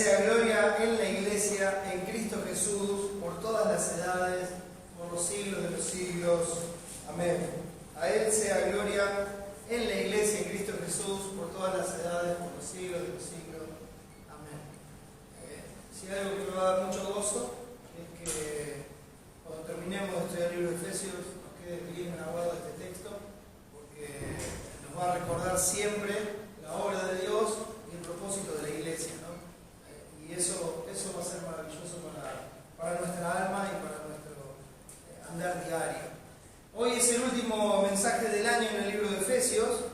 sea gloria en la Iglesia, en Cristo Jesús, por todas las edades, por los siglos de los siglos. Amén. A Él sea gloria en la Iglesia, en Cristo Jesús, por todas las edades, por los siglos de los siglos. Amén. Si hay algo que me va a dar mucho gozo, es que cuando terminemos de estudiar el libro de Efesios, nos quede bien grabado este texto, porque nos va a recordar siempre la obra de Dios y el propósito de la Iglesia, ¿no? Y eso va a ser maravilloso para nuestra alma y para nuestro andar diario. Hoy es el último mensaje del año en el libro de Efesios.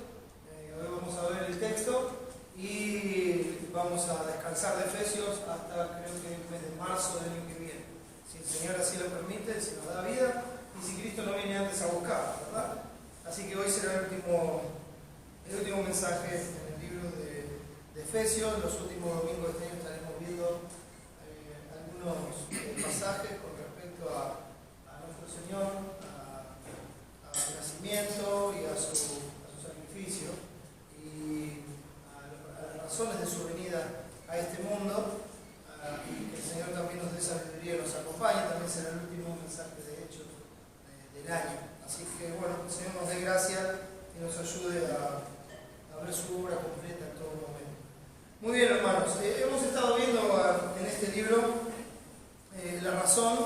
Hoy vamos a ver el texto y vamos a descansar de Efesios hasta creo que el mes de marzo del año que viene. Si el Señor así lo permite, si nos da vida y si Cristo no viene antes a buscar, ¿verdad? Así que hoy será el último mensaje en el libro de Efesios. Los últimos domingos de este año estaremos viendo algunos pasajes con respecto a nuestro Señor, a su nacimiento y a su sacrificio y a las razones de su venida a este mundo, y que el Señor también nos dé sabiduría y nos acompañe. También será el último mensaje de Hechos del año. Así que bueno, que el Señor nos dé gracia y nos ayude a ver su obra completa en todo momento. Muy bien, hermanos, hemos estado viendo en este libro la razón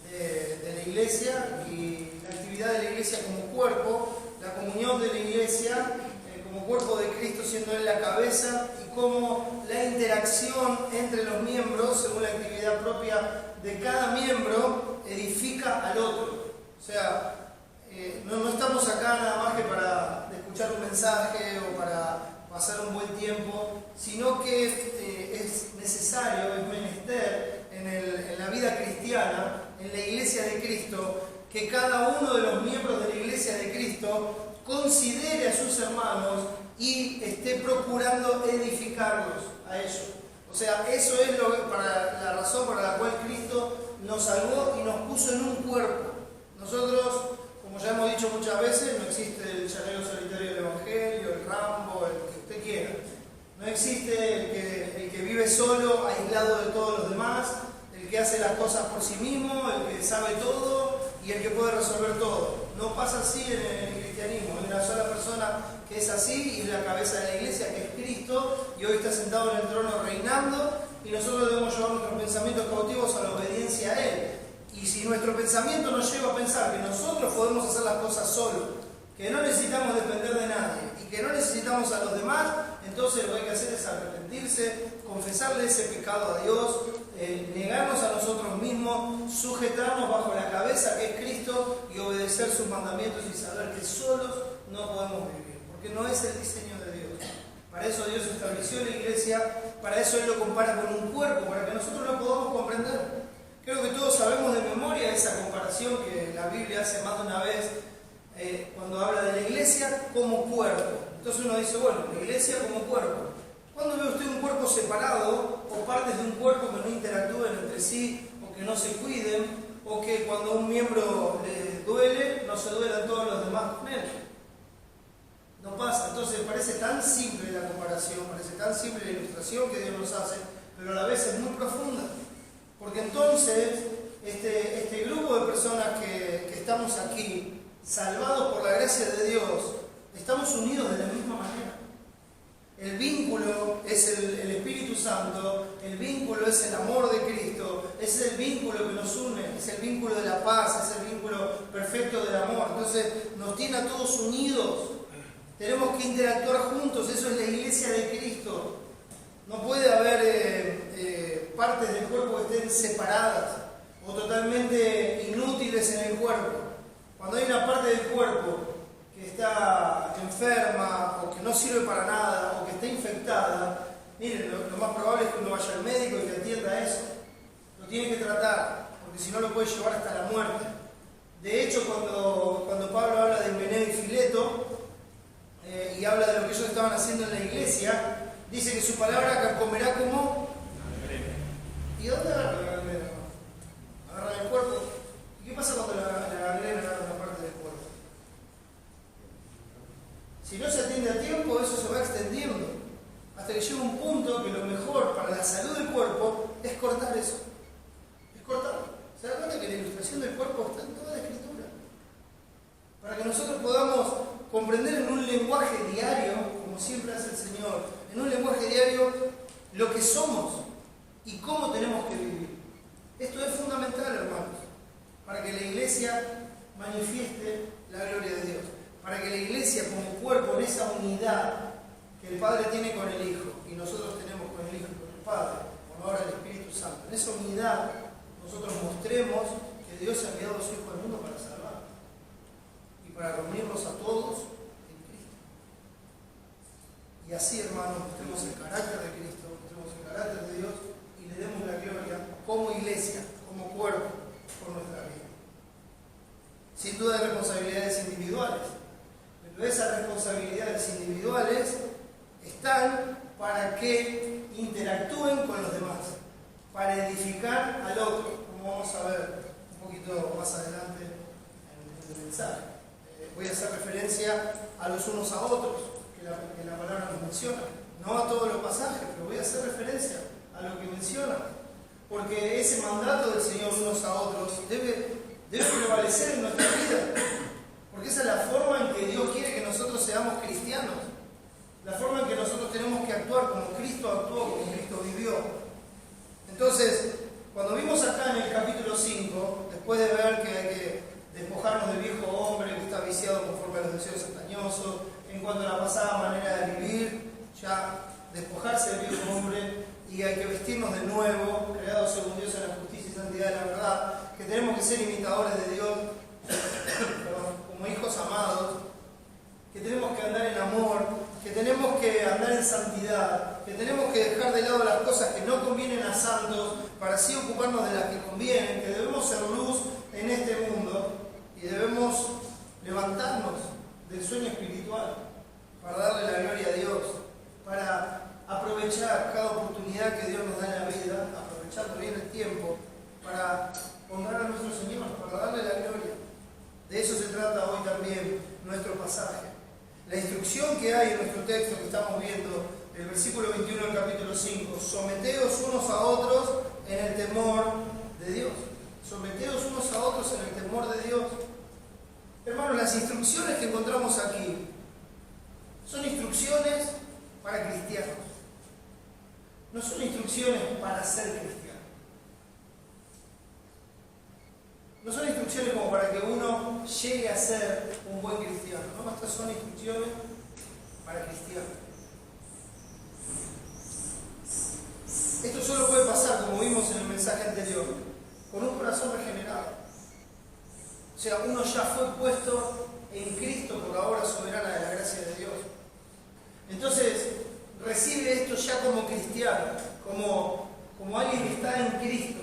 de la Iglesia y la actividad de la Iglesia como cuerpo, la comunión de la Iglesia como cuerpo de Cristo, siendo Él la cabeza, y cómo la interacción entre los miembros, según la actividad propia de cada miembro, edifica al otro. O sea, no estamos acá nada más que para escuchar un mensaje o para pasar un buen tiempo, sino que es necesario, es menester en la vida cristiana, en la Iglesia de Cristo, que cada uno de los miembros de la Iglesia de Cristo considere a sus hermanos y esté procurando edificarlos a ellos. O sea, eso es la razón por la cual Cristo nos salvó y nos puso en un cuerpo. Nosotros, como ya hemos dicho muchas veces, no existe el llanero solitario del Evangelio, el Rambo, el que usted quiera. No existe el que vive solo, aislado de todos los demás, el que hace las cosas por sí mismo, el que sabe todo y el que puede resolver todo. No pasa así en el cristianismo. Hay una sola persona que es así y es la cabeza de la Iglesia, que es Cristo, y hoy está sentado en el trono reinando, y nosotros debemos llevar nuestros pensamientos cautivos a la obediencia a Él. Y si nuestro pensamiento nos lleva a pensar que nosotros podemos hacer las cosas solos, que no necesitamos depender de nadie y que no necesitamos a los demás, entonces lo que hay que hacer es arrepentirse, confesarle ese pecado a Dios, negarnos a nosotros mismos, sujetarnos bajo la cabeza que es Cristo y obedecer sus mandamientos y saber que solos no podemos vivir, porque no es el diseño de Dios. Para eso Dios estableció la Iglesia, para eso Él lo compara con un cuerpo, para que nosotros lo podamos comprender. Creo que todos sabemos de memoria esa comparación que la Biblia hace más de una vez cuando habla de la Iglesia como cuerpo. Entonces uno dice, bueno, la Iglesia como cuerpo. ¿Cuándo ve usted un cuerpo separado o partes de un cuerpo que no interactúen entre sí o que no se cuiden, o que cuando un miembro le duele no se duelan todos los demás con él? No pasa. Entonces parece tan simple la comparación, parece tan simple la ilustración que Dios nos hace, pero a la vez es muy profunda. Porque entonces este grupo de personas que estamos aquí, salvados por la gracia de Dios, estamos unidos de la misma manera. El vínculo es el Espíritu Santo, el vínculo es el amor de Cristo, es el vínculo que nos une, es el vínculo de la paz, es el vínculo perfecto del amor. Entonces nos tiene a todos unidos, tenemos que interactuar juntos, eso es la Iglesia de Cristo. No puede haber partes del cuerpo que estén separadas o totalmente inútiles en el cuerpo. Cuando hay una parte del cuerpo que está enferma o que no sirve para nada o que está infectada, miren, lo más probable es que uno vaya al médico y que atienda eso. Lo tiene que tratar, porque si no lo puede llevar hasta la muerte. De hecho, cuando Pablo habla de Himeneo y Fileto y habla de lo que ellos estaban haciendo en la iglesia, dice que su palabra comerá como... ¿Y dónde agarra la gangrena? Agarra el cuerpo. ¿Y qué pasa cuando la gangrena agarra una parte del cuerpo? Si no se atiende a tiempo, eso se va extendiendo hasta que llega un punto que lo mejor para la salud del cuerpo cuerpo, es cortar eso. Es cortarlo. ¿Se da cuenta que la ilustración del cuerpo está en toda la Escritura? Para que nosotros podamos comprender en un lenguaje diario, como siempre hace el Señor, en un lenguaje diario, lo que somos y cómo tenemos que vivir. Esto es fundamental, hermanos, para que la iglesia manifieste la gloria de Dios. Para que la iglesia como cuerpo, en esa unidad que el Padre tiene con el Hijo y nosotros tenemos con el Hijo y con el Padre, como ahora el Espíritu Santo, en esa unidad nosotros mostremos que Dios ha enviado a su Hijo al mundo para salvar y para reunirnos a todos en Cristo. Y así, hermanos, mostremos el carácter de Cristo, mostremos el carácter de Dios y le demos la gloria como iglesia, como cuerpo, por nuestra vida. Sin duda hay responsabilidades individuales, pero esas responsabilidades individuales están para que interactúen con los demás, para edificar al otro, como vamos a ver un poquito más adelante en el mensaje. Voy a hacer referencia a los unos a otros, que la palabra nos menciona. No a todos los pasajes, pero voy a hacer referencia a lo que menciona. Porque ese mandato del Señor unos a otros debe prevalecer en nuestra vida. Porque esa es la forma en que Dios quiere que nosotros seamos cristianos. La forma en que nosotros tenemos que actuar como Cristo actuó, como Cristo vivió. Entonces, cuando vimos acá en el capítulo 5, después de ver que hay que despojarnos del viejo hombre que está viciado conforme a los deseos engañosos, en cuanto a la pasada manera de vivir, ya despojarse del viejo hombre y hay que vestirnos de nuevo, creados según Dios en la justicia y santidad de la verdad, que tenemos que ser imitadores de Dios, como hijos amados, que tenemos que andar en amor, que tenemos que andar en santidad, que tenemos que dejar de lado las cosas que no convienen a santos para así ocuparnos de las que convienen, que debemos ser luz en este mundo y debemos levantarnos del sueño espiritual para darle la gloria a Dios, para aprovechar cada oportunidad que Dios nos da en la vida, aprovechando bien el tiempo, para honrar a nuestro Señor, para darle la gloria. De eso se trata hoy también nuestro pasaje. La instrucción que hay en nuestro texto que estamos viendo, el versículo 21 del capítulo 5, someteos unos a otros en el temor de Dios. Someteos unos a otros en el temor de Dios. Hermanos, las instrucciones que encontramos aquí son instrucciones para cristianos. No son instrucciones para ser cristianos. No son instrucciones como para que uno llegue a ser un buen cristiano. No, estas son instrucciones para cristianos. Esto solo puede pasar, como vimos en el mensaje anterior, con un corazón regenerado. O sea, uno ya fue puesto en Cristo por la obra soberana de la gracia de Dios. Entonces, recibe esto ya como cristiano, como alguien que está en Cristo.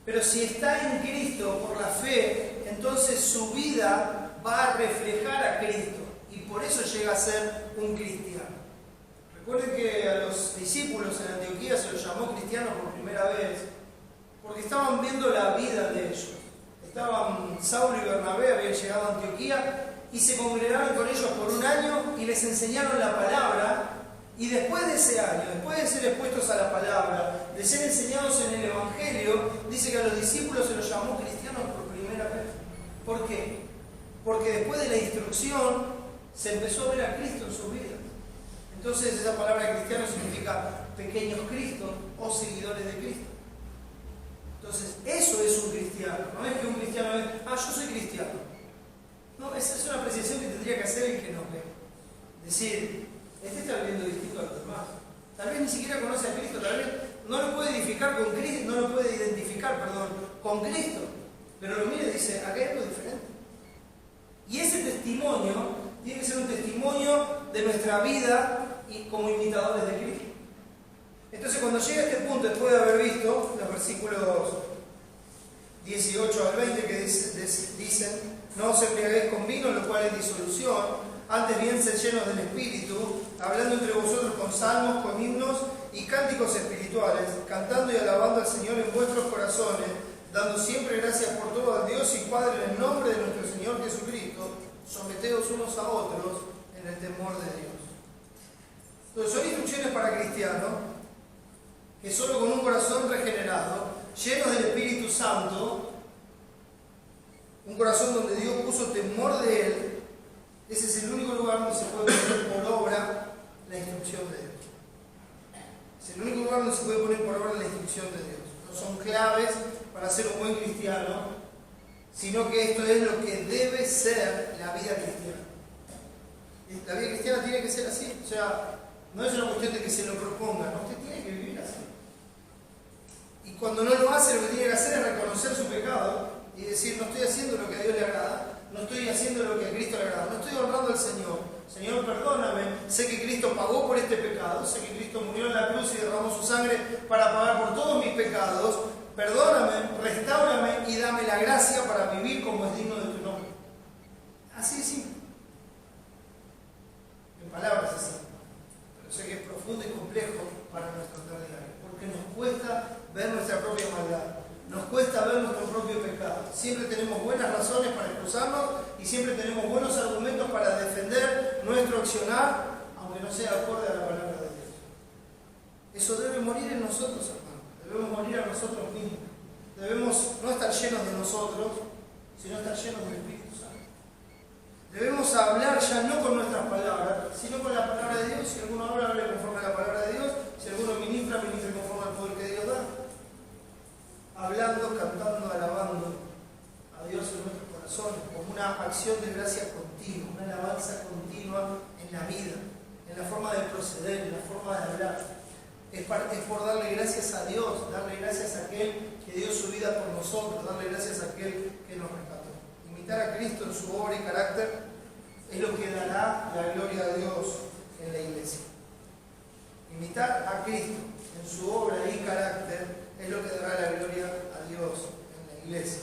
Pero si está en Cristo por la fe, entonces su vida va a reflejar a Cristo y por eso llega a ser un cristiano. Recuerden que a los discípulos en Antioquía se los llamó cristianos por primera vez porque estaban viendo la vida de ellos. Saulo y Bernabé habían llegado a Antioquía y se congregaron con ellos por un año y les enseñaron la palabra. Y después de ese año, después de ser expuestos a la palabra, de ser enseñados en el Evangelio, dice que a los discípulos se los llamó cristianos por primera vez. ¿Por qué? Porque después de la instrucción se empezó a ver a Cristo en sus vidas. Entonces esa palabra cristiano significa pequeños Cristos o seguidores de Cristo. Entonces eso es un cristiano. No es que un cristiano es, yo soy cristiano. No, esa es una apreciación que tendría que hacer el que nos ve. Decir, este está viviendo distinto a los demás. Tal vez ni siquiera conoce a Cristo, tal vez no lo puede identificar con Cristo, no lo puede identificar, con Cristo. Pero lo mira y dice, acá hay algo diferente. Y ese testimonio tiene que ser un testimonio de nuestra vida y como imitadores de Cristo. Entonces cuando llega a este punto, después de haber visto los versículos 18 al 20 que dicen, no os embriaguéis con vino, lo cual es disolución, antes bien sed llenos del Espíritu, hablando entre vosotros con salmos, con himnos y cánticos espirituales, cantando y alabando al Señor en vuestros corazones, dando siempre gracias por todo al Dios y Padre en el nombre de nuestro Señor Jesucristo, someteos unos a otros en el temor de Dios. Entonces son instrucciones para cristianos que solo con llenos del Espíritu Santo, un corazón donde Dios puso temor de Él, ese es el único lugar donde se puede poner por obra la instrucción de Dios. Es el único lugar donde se puede poner por obra la instrucción de Dios. No son claves para ser un buen cristiano, sino que esto es lo que debe ser la vida cristiana. La vida cristiana tiene que ser así. O sea, no es una cuestión de que se lo proponga, no, usted tiene que vivir así. Y cuando no lo hace, lo que tiene que hacer es reconocer su pecado y decir, no estoy haciendo lo que a Dios le agrada, no estoy haciendo lo que a Cristo le agrada, no estoy honrando al Señor. Señor, perdóname, sé que Cristo pagó por este pecado, sé que Cristo murió en la cruz y derramó su sangre para pagar por todos mis pecados. Perdóname, restáurame y dame la gracia para vivir como es digno de tu nombre. Así de simple. En palabras así. Pero sé que es profundo y complejo para nuestro tratar diario, porque nos cuesta ver nuestra propia maldad, nos cuesta ver nuestro propio pecado. Siempre tenemos buenas razones para excusarnos y siempre tenemos buenos argumentos para defender nuestro accionar, aunque no sea acorde a la palabra de Dios. Eso debe morir en nosotros, hermanos. Debemos morir a nosotros mismos. Debemos no estar llenos de nosotros, sino estar llenos del Espíritu Santo. Debemos hablar ya no con nuestras palabras, sino con la palabra de Dios. Si alguno habla, hable conforme a la palabra de Dios. Si alguno ministra, ministre conforme al poder que Dios da. Hablando, cantando, alabando a Dios en nuestros corazones, como una acción de gracia continua, una alabanza continua en la vida, en la forma de proceder, en la forma de hablar. Es por darle gracias a Dios, darle gracias a aquel que dio su vida por nosotros, darle gracias a aquel que nos rescató. Imitar a Cristo en su obra y carácter es lo que dará la gloria de Dios en la iglesia. Imitar a Cristo en su obra y carácter es lo que dará la gloria a Dios en la iglesia.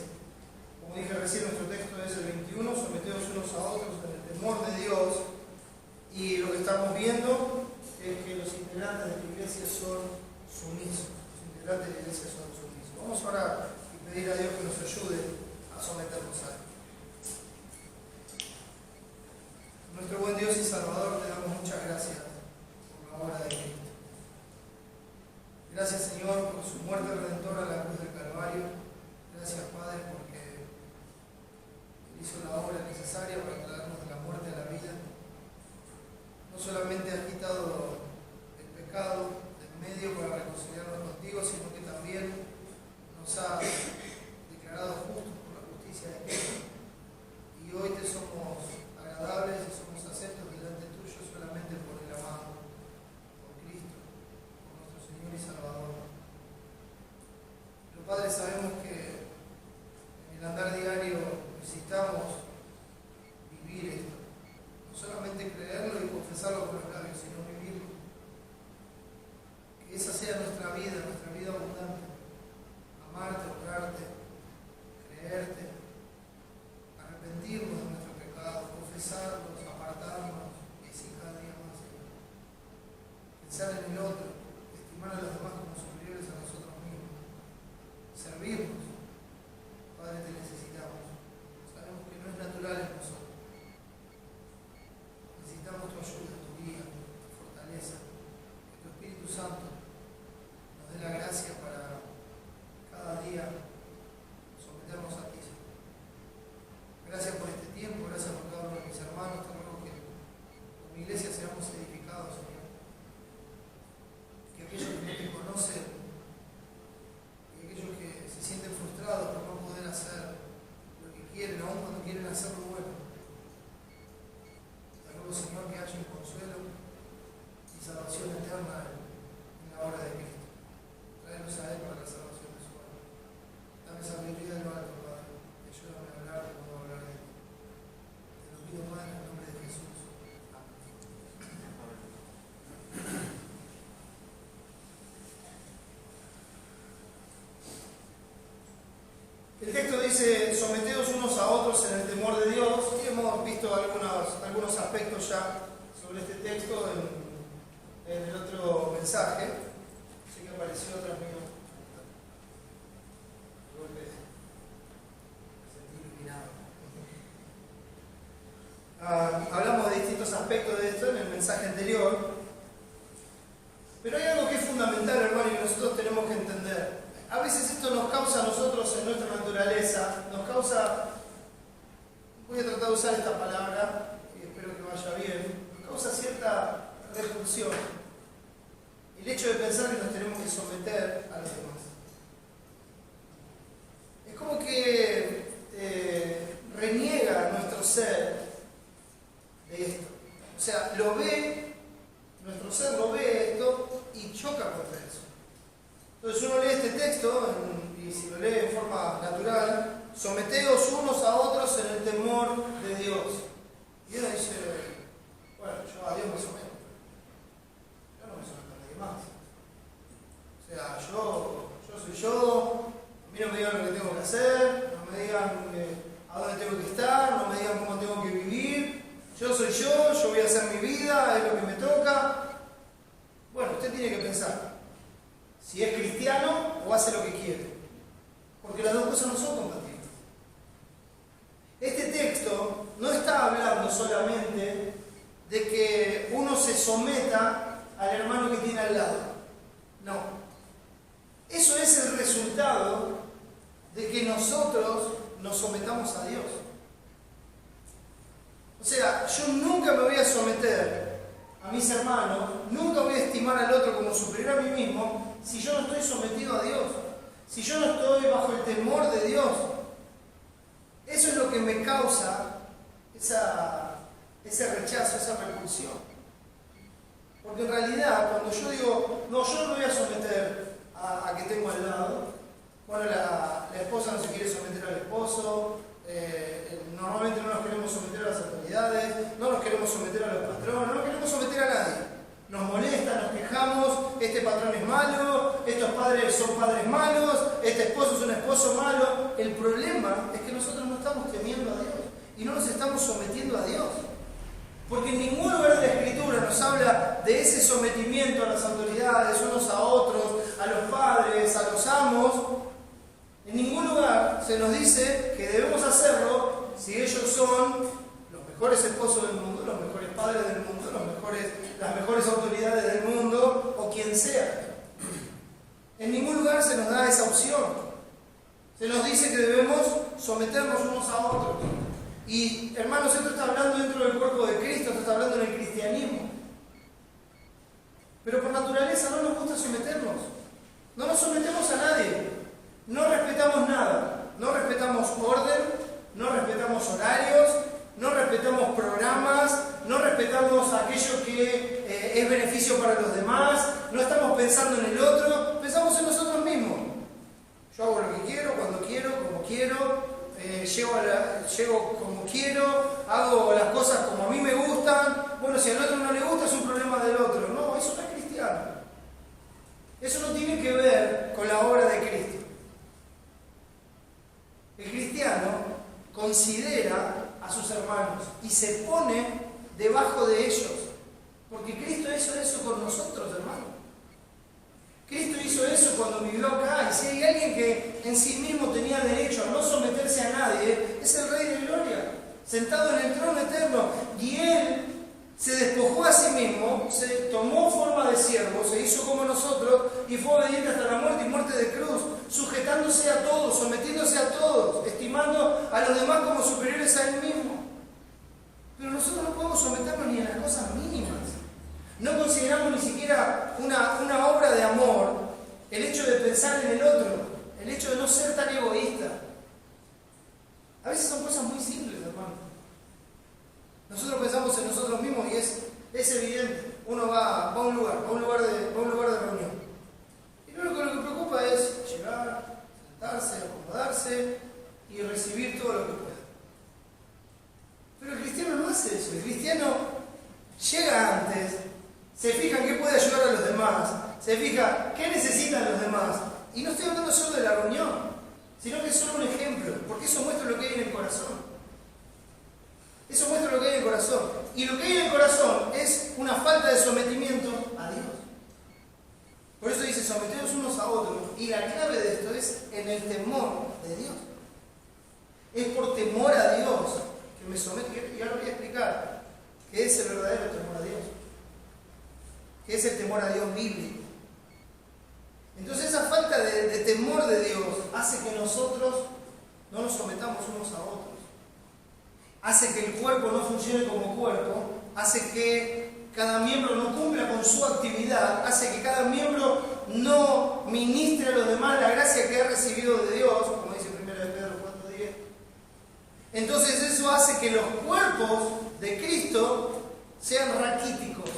Como dije recién, nuestro texto es el 21, someteos unos a otros en el temor de Dios, y lo que estamos viendo es que los integrantes de la iglesia son sumisos. Los integrantes de la iglesia son sumisos. Vamos ahora a pedir a Dios que nos ayude a someternos a Él. Nuestro buen Dios y Salvador, te damos muchas gracias por la obra de Cristo. Gracias, Señor, por su muerte redentora en la cruz del Calvario. Gracias, Padre, porque Él hizo la obra necesaria para traernos de la muerte a la vida. No solamente has quitado el pecado del medio para reconciliarnos contigo, sino que también nos has declarado justos por la justicia de Cristo. Y hoy te somos agradables y somos aceptos delante tuyo solamente por el amado, por Cristo, por nuestro Señor y Salvador. Pero Padre, sabemos que en el andar diario necesitamos vivir esto. No solamente creerlo y confesarlo con los labios, sino vivirlo. Que esa sea nuestra vida abundante. Amarte, honrarte, creerte, arrepentirnos de nuestros pecados, confesarlos, apartarnos y así cada día más, Señor. Pensar en el otro, estimar a los demás como superiores a nosotros mismos, servirnos. Padre, te necesitamos. Sabemos que no es natural en nosotros. Necesitamos tu ayuda, tu guía, tu fortaleza, que tu Espíritu Santo nos dé la gracia para cada día someternos a ti. Gracias por este tiempo, gracias por cada uno de mis hermanos. Te ruego que como iglesia seamos edificados, Señor. Que aquellos que no te conocen y aquellos que se sienten frustrados por no poder hacer lo que quieren, aun cuando quieren hacer lo bueno, Señor, que haya un consuelo y salvación eterna en la obra de Cristo. Tráenos a Él para la salvación de su alma. Dame sabiduría del alto, Padre. Ayúdame a hablar de cómo hablar de ti. Te lo pido, Padre, en el nombre de Jesús. Amén. El texto dice, someteos unos a otros en el temor de Dios, y hemos visto algunos aspectos ya sobre este texto en el otro mensaje. Sé que apareció atrás mío. Golpe. Me sentí iluminado. Hablamos de distintos aspectos de esto en el mensaje anterior, pero hay algo que es fundamental, hermano, y que nosotros tenemos que entender. A veces esto nos de usar esta palabra, y espero que vaya bien, me causa cierta repulsión el hecho de pensar que nos tenemos que someter a los demás. Es como que reniega nuestro ser de esto. O sea, nuestro ser lo ve esto y choca contra eso. Entonces uno lee este texto y si lo lee en forma natural, someteos unos a otros en el temor de Dios. Y uno dice, bueno, yo a Dios me someto. Yo no me someto a nadie más. O sea, yo soy yo, a mí no me digan lo que tengo que hacer, no me digan a dónde tengo que estar, no me digan cómo tengo que vivir. Yo soy yo voy a hacer mi vida, es lo que me toca. Bueno, usted tiene que pensar si es cristiano o hace lo que quiere. Porque las dos cosas no son compatibles. Este texto no está hablando solamente de que uno se someta al hermano que tiene al lado. No. Eso es el resultado de que nosotros nos sometamos a Dios. O sea, yo nunca me voy a someter a mis hermanos, nunca voy a estimar al otro como superior a mí mismo si yo no estoy sometido a Dios, si yo no estoy bajo el temor de Dios. Eso es lo que me causa ese rechazo, esa repulsión. Porque en realidad, cuando yo digo, no, yo no me voy a someter a que tengo al lado, bueno, la esposa no se quiere someter al esposo, normalmente no nos queremos someter a las autoridades, no nos queremos someter a los patrones, no nos queremos someter a nadie. Nos molesta, nos quejamos, este patrón es malo, estos padres son padres malos, este esposo es un esposo malo. El problema es que nosotros no estamos temiendo a Dios y no nos estamos sometiendo a Dios. Porque en ningún lugar de la Escritura nos habla de ese sometimiento a las autoridades, unos a otros, a los padres, a los amos. En ningún lugar se nos dice que debemos hacerlo si ellos son los mejores esposos del mundo, los mejores padres del mundo, las mejores autoridades del mundo o quien sea. En ningún lugar se nos da esa opción. Se nos dice que debemos someternos unos a otros. Y hermanos, esto está hablando dentro del cuerpo de Cristo, esto está hablando en el cristianismo. Pero por naturaleza no nos gusta someternos. No nos sometemos a nadie. No respetamos nada. No respetamos orden, no respetamos horarios, no respetamos programas, no respetamos aquello que es beneficio para los demás, no estamos pensando en el otro, pensamos en nosotros mismos. Yo hago lo que quiero, cuando quiero, como quiero, llego como quiero, hago las cosas como a mí me gustan. Bueno, si al otro no le gusta es un problema del otro. No, eso no es cristiano. Eso no tiene que ver con la obra de Cristo. El cristiano considera a sus hermanos y se pone debajo de ellos. Porque Cristo hizo eso con nosotros, hermanos. Cristo hizo eso cuando vivió acá. Y si hay alguien que en sí mismo tenía derecho a no someterse a nadie, es el Rey de Gloria, sentado en el trono eterno. Y Él se despojó a sí mismo, se tomó forma de siervo, se hizo como nosotros y fue obediente hasta la muerte y muerte de cruz, sujetándose a todos, sometiéndose a todos, estimando a los demás como superiores a Él mismo. Pero nosotros no podemos someternos ni a las cosas mínimas. No consideramos ni siquiera una obra de amor el hecho de pensar en el otro, el hecho de no ser tan egoísta. A veces son cosas muy simples, hermano. Nosotros pensamos en nosotros mismos y es evidente. Uno va a un lugar de reunión. Y lo único que le preocupa es llegar, sentarse, acomodarse y recibir todo lo que pueda. Pero el cristiano no hace eso. El cristiano llega antes, se fija en qué puede ayudar a los demás, se fija qué necesitan los demás. Y no estoy hablando solo de la reunión, sino que es solo un ejemplo, porque eso muestra lo que hay en el corazón. Eso muestra lo que hay en el corazón. Y lo que hay en el corazón es una falta de sometimiento a Dios. Por eso dice, someteos unos a otros. Y la clave de esto es en el temor de Dios. Es por temor a Dios que me someto. Y ahora voy a explicar qué es el verdadero temor a Dios. Qué es el temor a Dios bíblico. Entonces esa falta de temor de Dios hace que nosotros no nos sometamos unos a otros. hace que el cuerpo no funcione como cuerpo, hace que cada miembro no cumpla con su actividad, hace que cada miembro no ministre a los demás la gracia que ha recibido de Dios, como dice 1 Pedro 4:10. Entonces eso hace que los cuerpos de Cristo sean raquíticos,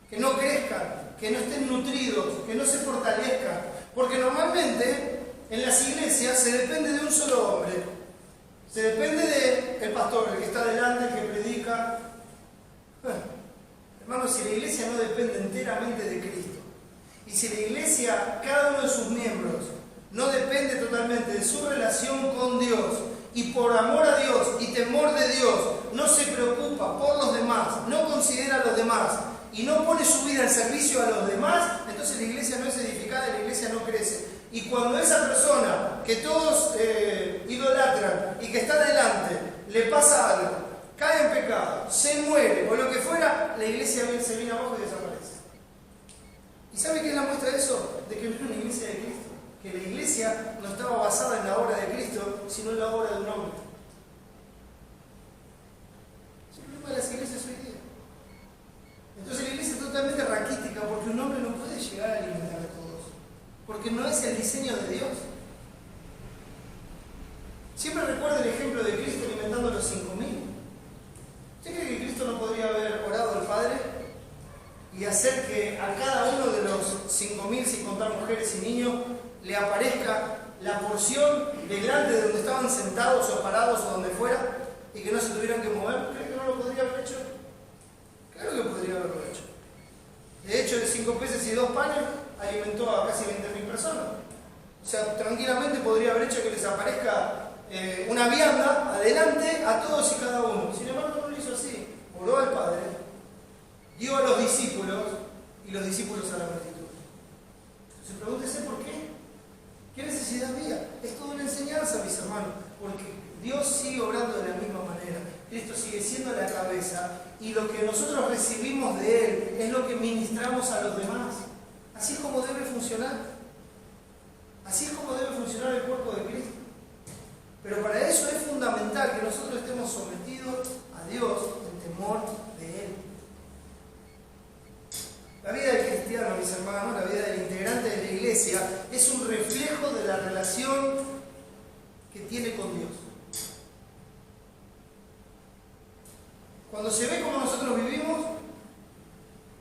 que no crezcan, que no estén nutridos, que no se fortalezcan, porque normalmente en las iglesias se depende de un solo hombre, se depende del pastor, el que está delante, el que predica. Hermanos, si la iglesia no depende enteramente de Cristo, y si la iglesia, cada uno de sus miembros, no depende totalmente de su relación con Dios, y por amor a Dios y temor de Dios, no se preocupa por los demás, no considera a los demás, y no pone su vida al servicio a los demás, entonces la iglesia no es edificada y la iglesia no crece. Y cuando esa persona que todos idolatran y que está delante, le pasa algo, cae en pecado, se muere o lo que fuera, la iglesia se viene abajo y desaparece. ¿Y sabe qué es la muestra de eso? De que no es una iglesia de Cristo. Que la iglesia no estaba basada en la obra de Cristo, sino en la obra de un hombre. Es el problema de las iglesias hoy día. Entonces la iglesia es totalmente raquítica porque un hombre no puede llegar a alimentar a todos. Porque no es el diseño de Dios. Siempre recuerdo el ejemplo de Cristo alimentando a los 5.000. ¿Usted cree que Cristo no podría haber orado al Padre y hacer que a cada uno de los 5.000, sin contar mujeres y niños, le aparezca la porción delante de donde estaban sentados o parados o donde fuera y que no se tuvieran que mover? ¿Cree que no lo podría haber hecho? Claro que podría haberlo hecho. De hecho, de 5 peces y 2 panes alimentó a casi 20.000 personas. O sea, tranquilamente podría haber hecho que les aparezca una vianda adelante a todos y cada uno. Sin embargo, no lo hizo así. Oró al Padre, dio a los discípulos y los discípulos a la multitud. Entonces pregúntese por qué. ¿Qué necesidad había? Es toda una enseñanza, mis hermanos, porque Dios sigue obrando de la misma manera. Cristo sigue siendo la cabeza y lo que nosotros recibimos de Él es lo que ministramos a los demás. Así es como debe funcionar. Así es como debe funcionar el cuerpo de Cristo. Pero para eso es fundamental que nosotros estemos sometidos a Dios en temor de Él. La vida del cristiano, mis hermanos, la vida del integrante de la iglesia, es un reflejo de la relación que tiene con Dios. Cuando se ve como nosotros vivimos,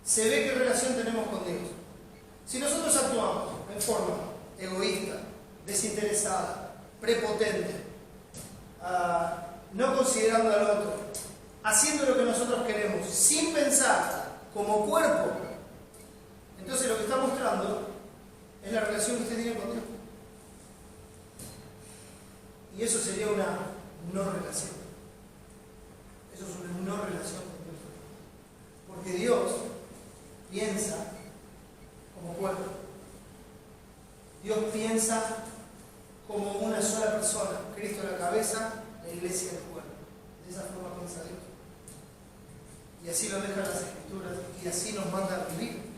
se ve qué relación tenemos con Dios. Si nosotros actuamos en forma egoísta, desinteresada, prepotente, no considerando al otro, haciendo lo que nosotros queremos, sin pensar como cuerpo, entonces lo que está mostrando es la relación que usted tiene con Dios. Y eso sería una no relación. Eso es una no relación con Dios. Porque Dios piensa como cuerpo. Dios piensa como una sola persona. Cristo la cabeza, la iglesia el cuerpo. De esa forma piensa Dios. Y así lo dejan las Escrituras y así nos manda a vivir.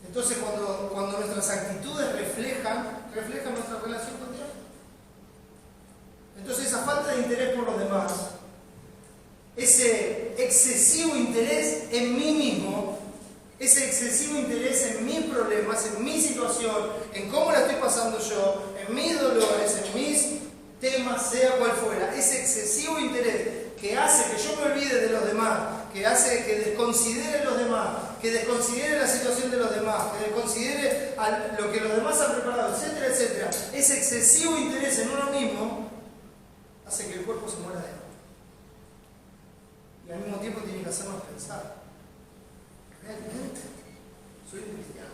Entonces cuando nuestras actitudes reflejan nuestra relación con Dios. Entonces esa falta de interés por los demás, ese excesivo interés en mí mismo, ese excesivo interés en mis problemas, en mi situación, en cómo la estoy pasando yo, en mis dolores, en mis temas, sea cual fuera, ese excesivo interés que hace que yo me olvide de los demás, que hace que desconsidere a los demás, que desconsidere la situación de los demás, que desconsidere lo que los demás han preparado, etcétera, etcétera. Ese excesivo interés en uno mismo hace que el cuerpo se muera de hambre. Y al mismo tiempo tiene que hacernos pensar, ¿realmente soy un cristiano?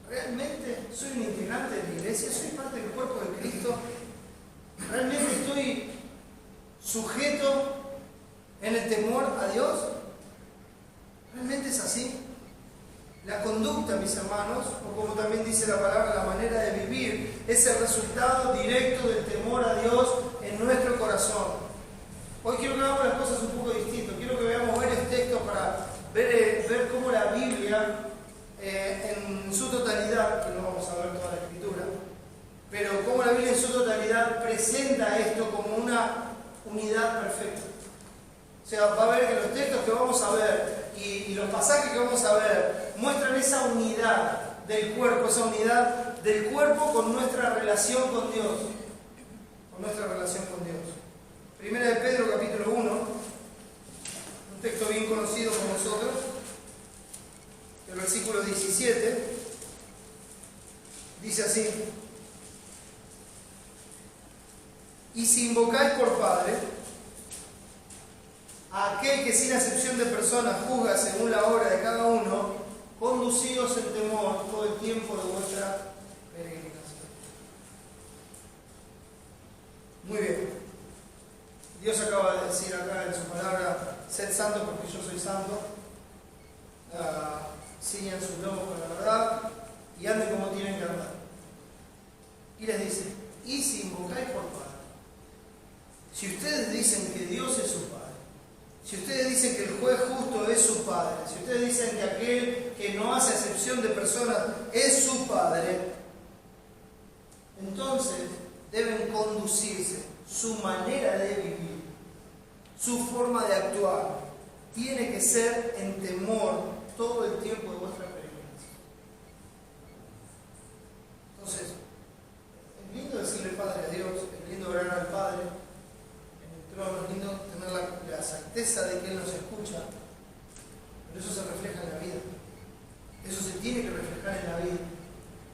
¿Realmente soy un integrante de la iglesia? ¿Soy parte del cuerpo de Cristo? ¿Realmente estoy sujeto en el temor a Dios? ¿Realmente es así? La conducta, mis hermanos, o como también dice la palabra, la manera de vivir, es el resultado directo del temor a Dios en nuestro corazón. Hoy quiero que veamos las cosas un poco distintas. Quiero que veamos varios textos para ver cómo la Biblia, en su totalidad, que no vamos a ver toda la Escritura, pero cómo la Biblia en su totalidad presenta esto como una unidad perfecta. O sea, va a ver que los textos que vamos a ver y los pasajes que vamos a ver muestran esa unidad del cuerpo, esa unidad del cuerpo con nuestra relación con Dios. Con nuestra relación con Dios. Primera de Pedro, capítulo 1, un texto bien conocido por nosotros, el versículo 17, dice así: y si invocáis por Padre a aquel que sin acepción de personas juzga según la obra de cada uno, conducíos en temor todo el tiempo de vuestra peregrinación. Muy bien. Dios acaba de decir acá en su palabra: sed santos porque yo soy santo. Ciñan sus lomos con la verdad y anden como tienen que andar. Y les dice: y si invocáis por Padre, si ustedes dicen que Dios es su Padre, si ustedes dicen que el juez justo es su Padre, si ustedes dicen que aquel que no hace acepción de personas es su Padre, entonces deben conducirse, su manera de vivir, su forma de actuar, tiene que ser en temor todo el tiempo de vuestra peregrinación. Entonces, es lindo decirle Padre a Dios, es lindo orar al Padre en el trono, es lindo tener la certeza de que Él nos escucha, pero eso se refleja en la vida. Eso se tiene que reflejar en la vida.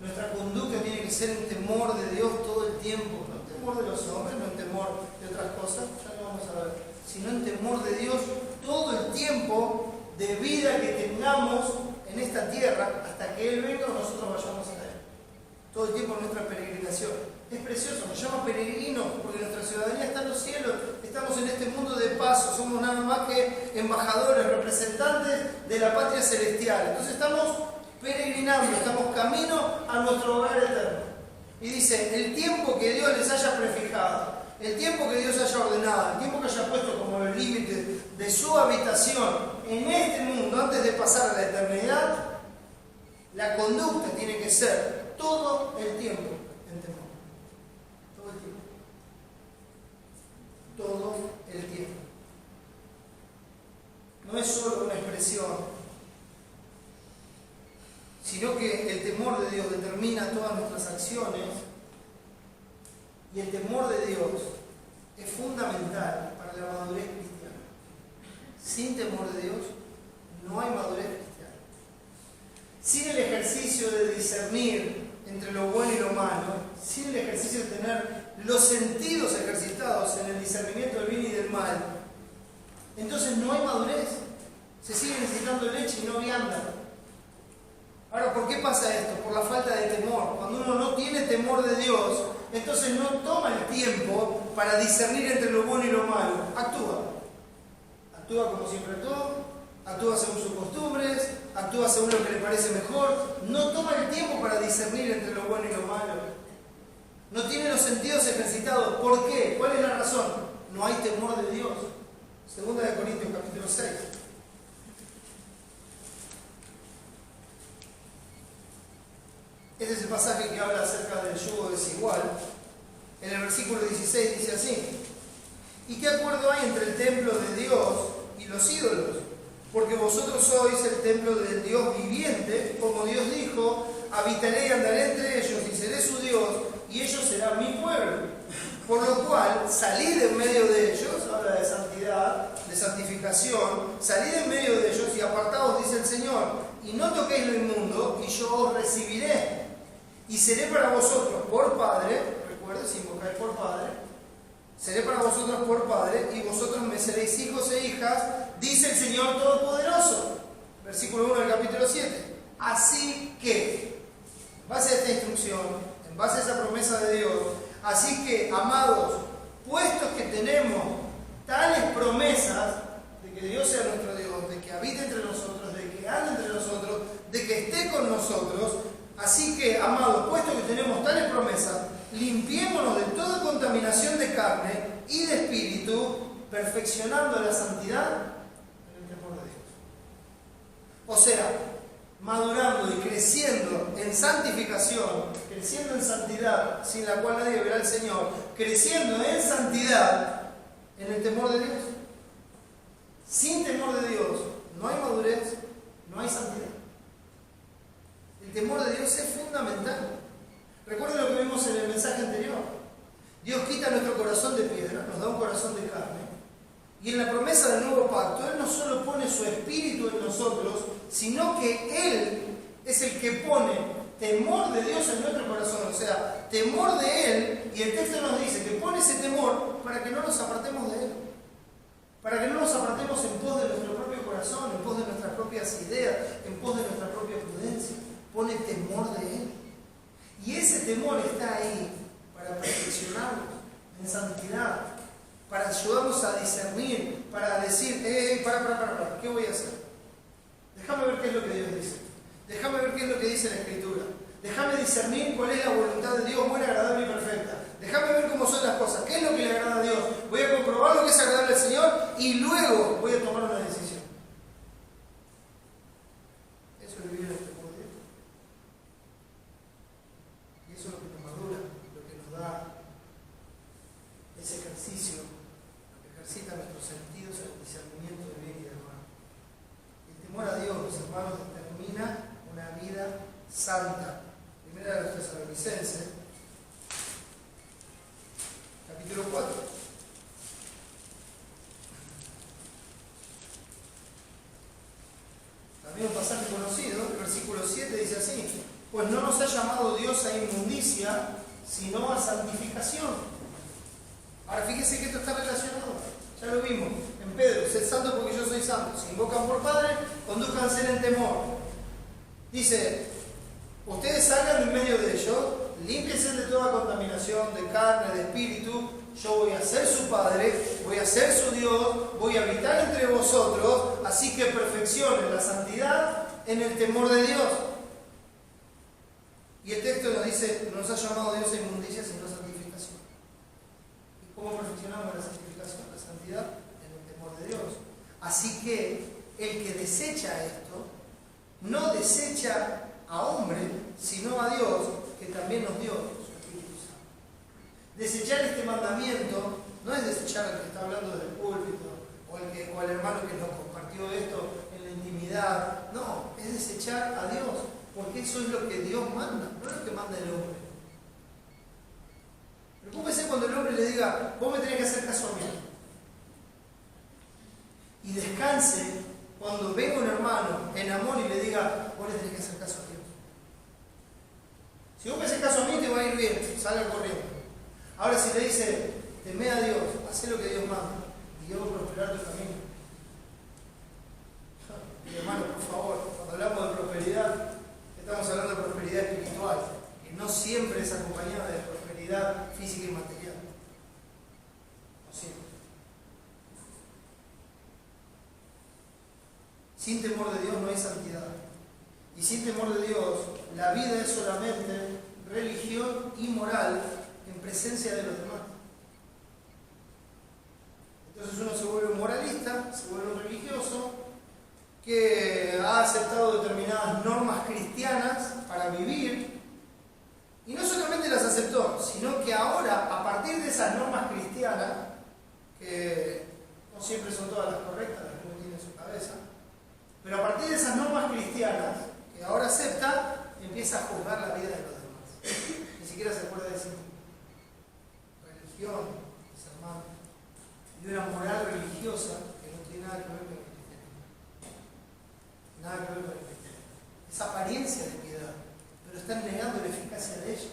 Nuestra conducta tiene que ser en temor de Dios todo el tiempo, no en temor de los hombres, no en temor de otras cosas, ya lo vamos a ver, sino en temor de Dios todo el tiempo de vida que tengamos en esta tierra hasta que Él venga o nosotros vayamos a Él. Todo el tiempo en nuestra peregrinación. Es precioso, nos llama peregrinos porque nuestra ciudadanía está en los cielos, estamos en este mundo de paso, somos nada más que embajadores, representantes de la patria celestial. Entonces estamos peregrinando, estamos camino a nuestro hogar eterno. Y dice: el tiempo que Dios les haya prefijado, el tiempo que Dios haya ordenado, el tiempo que haya puesto como el límite de su habitación en este mundo antes de pasar a la eternidad, la conducta tiene que ser todo el tiempo en temor. Todo el tiempo. Todo el tiempo. No es solo una expresión, sino que el temor de Dios determina todas nuestras acciones, y el temor de Dios es fundamental para la madurez cristiana. Sin temor de Dios no hay madurez cristiana. Sin el ejercicio de discernir entre lo bueno y lo malo, sin el ejercicio de tener los sentidos ejercitados en el discernimiento del bien y del mal, entonces no hay madurez. Se sigue necesitando leche y no vianda. Ahora, ¿por qué pasa esto? Por la falta de temor. Cuando uno no tiene temor de Dios, entonces no toma el tiempo para discernir entre lo bueno y lo malo. Actúa. Actúa como siempre actuó, actúa según sus costumbres, actúa según lo que le parece mejor. No toma el tiempo para discernir entre lo bueno y lo malo. No tiene los sentidos ejercitados. ¿Por qué? ¿Cuál es la razón? No hay temor de Dios. Segunda de Corintios, capítulo 6. Este es el pasaje que habla acerca del yugo desigual. En el versículo 16 dice así: ¿y qué acuerdo hay entre el templo de Dios y los ídolos? Porque vosotros sois el templo del Dios viviente, como Dios dijo: habitaré y andaré entre ellos y seré su Dios, y ellos serán mi pueblo. Por lo cual, salid en medio de ellos, habla de santidad, de santificación, salid en medio de ellos y apartaos, dice el Señor, y no toquéis lo inmundo, y yo os recibiré. Y seré para vosotros por Padre, recuerden, si invocáis por Padre, seré para vosotros por Padre, y vosotros me seréis hijos e hijas, dice el Señor Todopoderoso. Versículo 1 del capítulo 7. Así que, en base a esta instrucción, en base a esa promesa de Dios, así que, amados, puestos que tenemos tales promesas de que Dios sea nuestro Dios, de que habite entre nosotros, de que ande entre nosotros, de que esté con nosotros, así que, amados, puesto que tenemos tales promesas, limpiémonos de toda contaminación de carne y de espíritu, perfeccionando la santidad en el temor de Dios. O sea, madurando y creciendo creciendo en santificación, creciendo en santidad, sin la cual nadie verá al Señor, creciendo en santidad, en el temor de Dios. Sin temor de Dios no hay madurez, no hay santidad. El temor de Dios es fundamental. Recuerden lo que vimos en el mensaje anterior. Dios quita nuestro corazón de piedra, nos da un corazón de carne. Y en la promesa del nuevo pacto, Él no solo pone su espíritu en nosotros, sino que Él es el que pone temor de Dios en nuestro corazón. O sea, temor de Él, y el texto nos dice que pone ese temor para que no nos apartemos de Él. Para que no nos apartemos en pos de nuestro propio corazón, en pos de nuestras propias ideas, en pos de nuestra propia prudencia. Pone temor de Él. Y ese temor está ahí para perfeccionarnos en santidad, para ayudarnos a discernir, para decir, para, ¿qué voy a hacer? Déjame ver qué es lo que Dios dice. Déjame ver qué es lo que dice la Escritura. Déjame discernir cuál es la voluntad de Dios, buena, agradable y perfecta. Déjame ver cómo son las cosas, qué es lo que le agrada a Dios. Voy a comprobar lo que es agradable al Señor y luego voy a tomar una decisión. Eso es vivir en este mundo de Dios. Y eso es lo que nos madura, lo que nos da ese ejercicio, lo que ejercita nuestros sentidos, el discernimiento de bien y de mal. El temor a Dios, los hermanos, determina una vida santa. Primera de los Tesalonicenses, capítulo 4. También un pasaje conocido, el versículo 7 dice así: pues no nos ha llamado Dios a inmundicia, sino a santificación. Ahora fíjense que esto está relacionado, ya lo vimos en Pedro: sed santo porque yo soy santo. Si invocan por Padre, condúzcanse en temor. Dice: ustedes salgan en medio de ellos, límpiense de toda contaminación, de carne, de espíritu. Yo voy a ser su Padre, voy a ser su Dios, voy a habitar entre vosotros, así que perfeccionen la santidad en el temor de Dios. Y el texto nos dice: no nos ha llamado Dios a inmundicia, sino a santificación. ¿Y cómo perfeccionamos la santificación? La santidad en el temor de Dios. Así que el que desecha esto, no desecha a hombre, sino a Dios, que también nos dio su Espíritu Santo. Desechar este mandamiento no es desechar al que está hablando del púlpito o al hermano que nos compartió esto en la intimidad. No, es desechar a Dios, porque eso es lo que Dios manda, no es lo que manda el hombre. Preocúpese cuando el hombre le diga: vos me tenés que hacer caso a mí. Y descanse cuando venga un hermano en amor y le diga: vos le tenés que hacer caso a Dios. Si vos me haces caso a mí, te va a ir bien, salga corriendo. Ahora, si le dice: temé a Dios, haz lo que Dios manda, y Dios va a prosperar tu camino. Y hermano, por favor, cuando hablamos de prosperidad, estamos hablando de prosperidad espiritual, que no siempre es acompañada de prosperidad física y material. No siempre. Sin temor de Dios no hay santidad. Y sin temor de Dios, la vida es solamente religión y moral en presencia de los demás. Entonces uno se vuelve un moralista, se vuelve un religioso, que ha aceptado determinadas normas cristianas para vivir, y no solamente las aceptó, sino que ahora, a partir de esas normas cristianas, que no siempre son todas las correctas, las que uno tiene en su cabeza, pero a partir de esas normas cristianas, que ahora acepta, empieza a juzgar la vida de los demás. Ni siquiera se acuerda de sí mismo. Religión, mis hermanos, y una moral religiosa que no tiene nada que ver con el cristianismo. Nada que ver con el cristianismo. Es apariencia de piedad, pero están negando la eficacia de ella,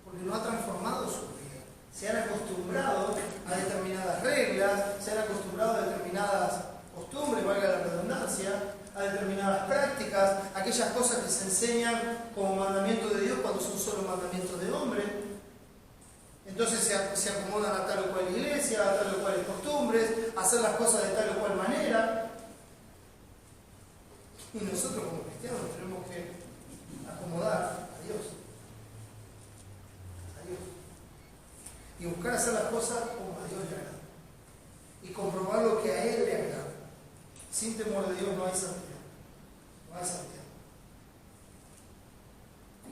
porque no ha transformado su vida. Se han acostumbrado a determinadas reglas, se han acostumbrado a determinadas costumbres, valga la redundancia, a determinadas prácticas, aquellas cosas que se enseñan como mandamiento de Dios cuando son solo mandamientos de hombre. Entonces se acomodan a tal o cual iglesia, a tal o cual costumbres, a hacer las cosas de tal o cual manera. Y nosotros como cristianos tenemos que acomodar a Dios. A Dios. Y buscar hacer las cosas como a Dios le agrada. Y comprobar lo que a Él le agrada. Sin temor de Dios no hay santidad. No hay santidad.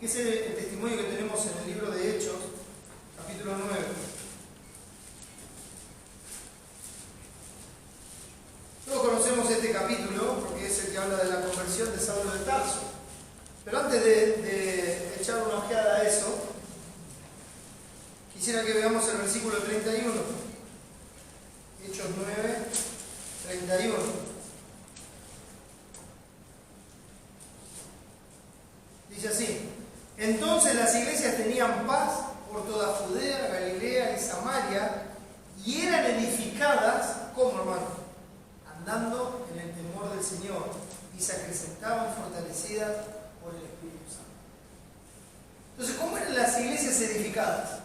que es el testimonio que tenemos en el libro de Hechos, capítulo 9. Todos conocemos este capítulo porque es el que habla de la conversión de Saulo de Tarso. Pero antes de echar una ojeada a eso, quisiera que veamos el versículo 31. Hechos 9, 31. Dice así: entonces las iglesias tenían paz por toda Judea, Galilea y Samaria, y eran edificadas, ¿cómo, hermano? Andando en el temor del Señor, y se acrecentaban fortalecidas por el Espíritu Santo. Entonces, ¿cómo eran las iglesias edificadas?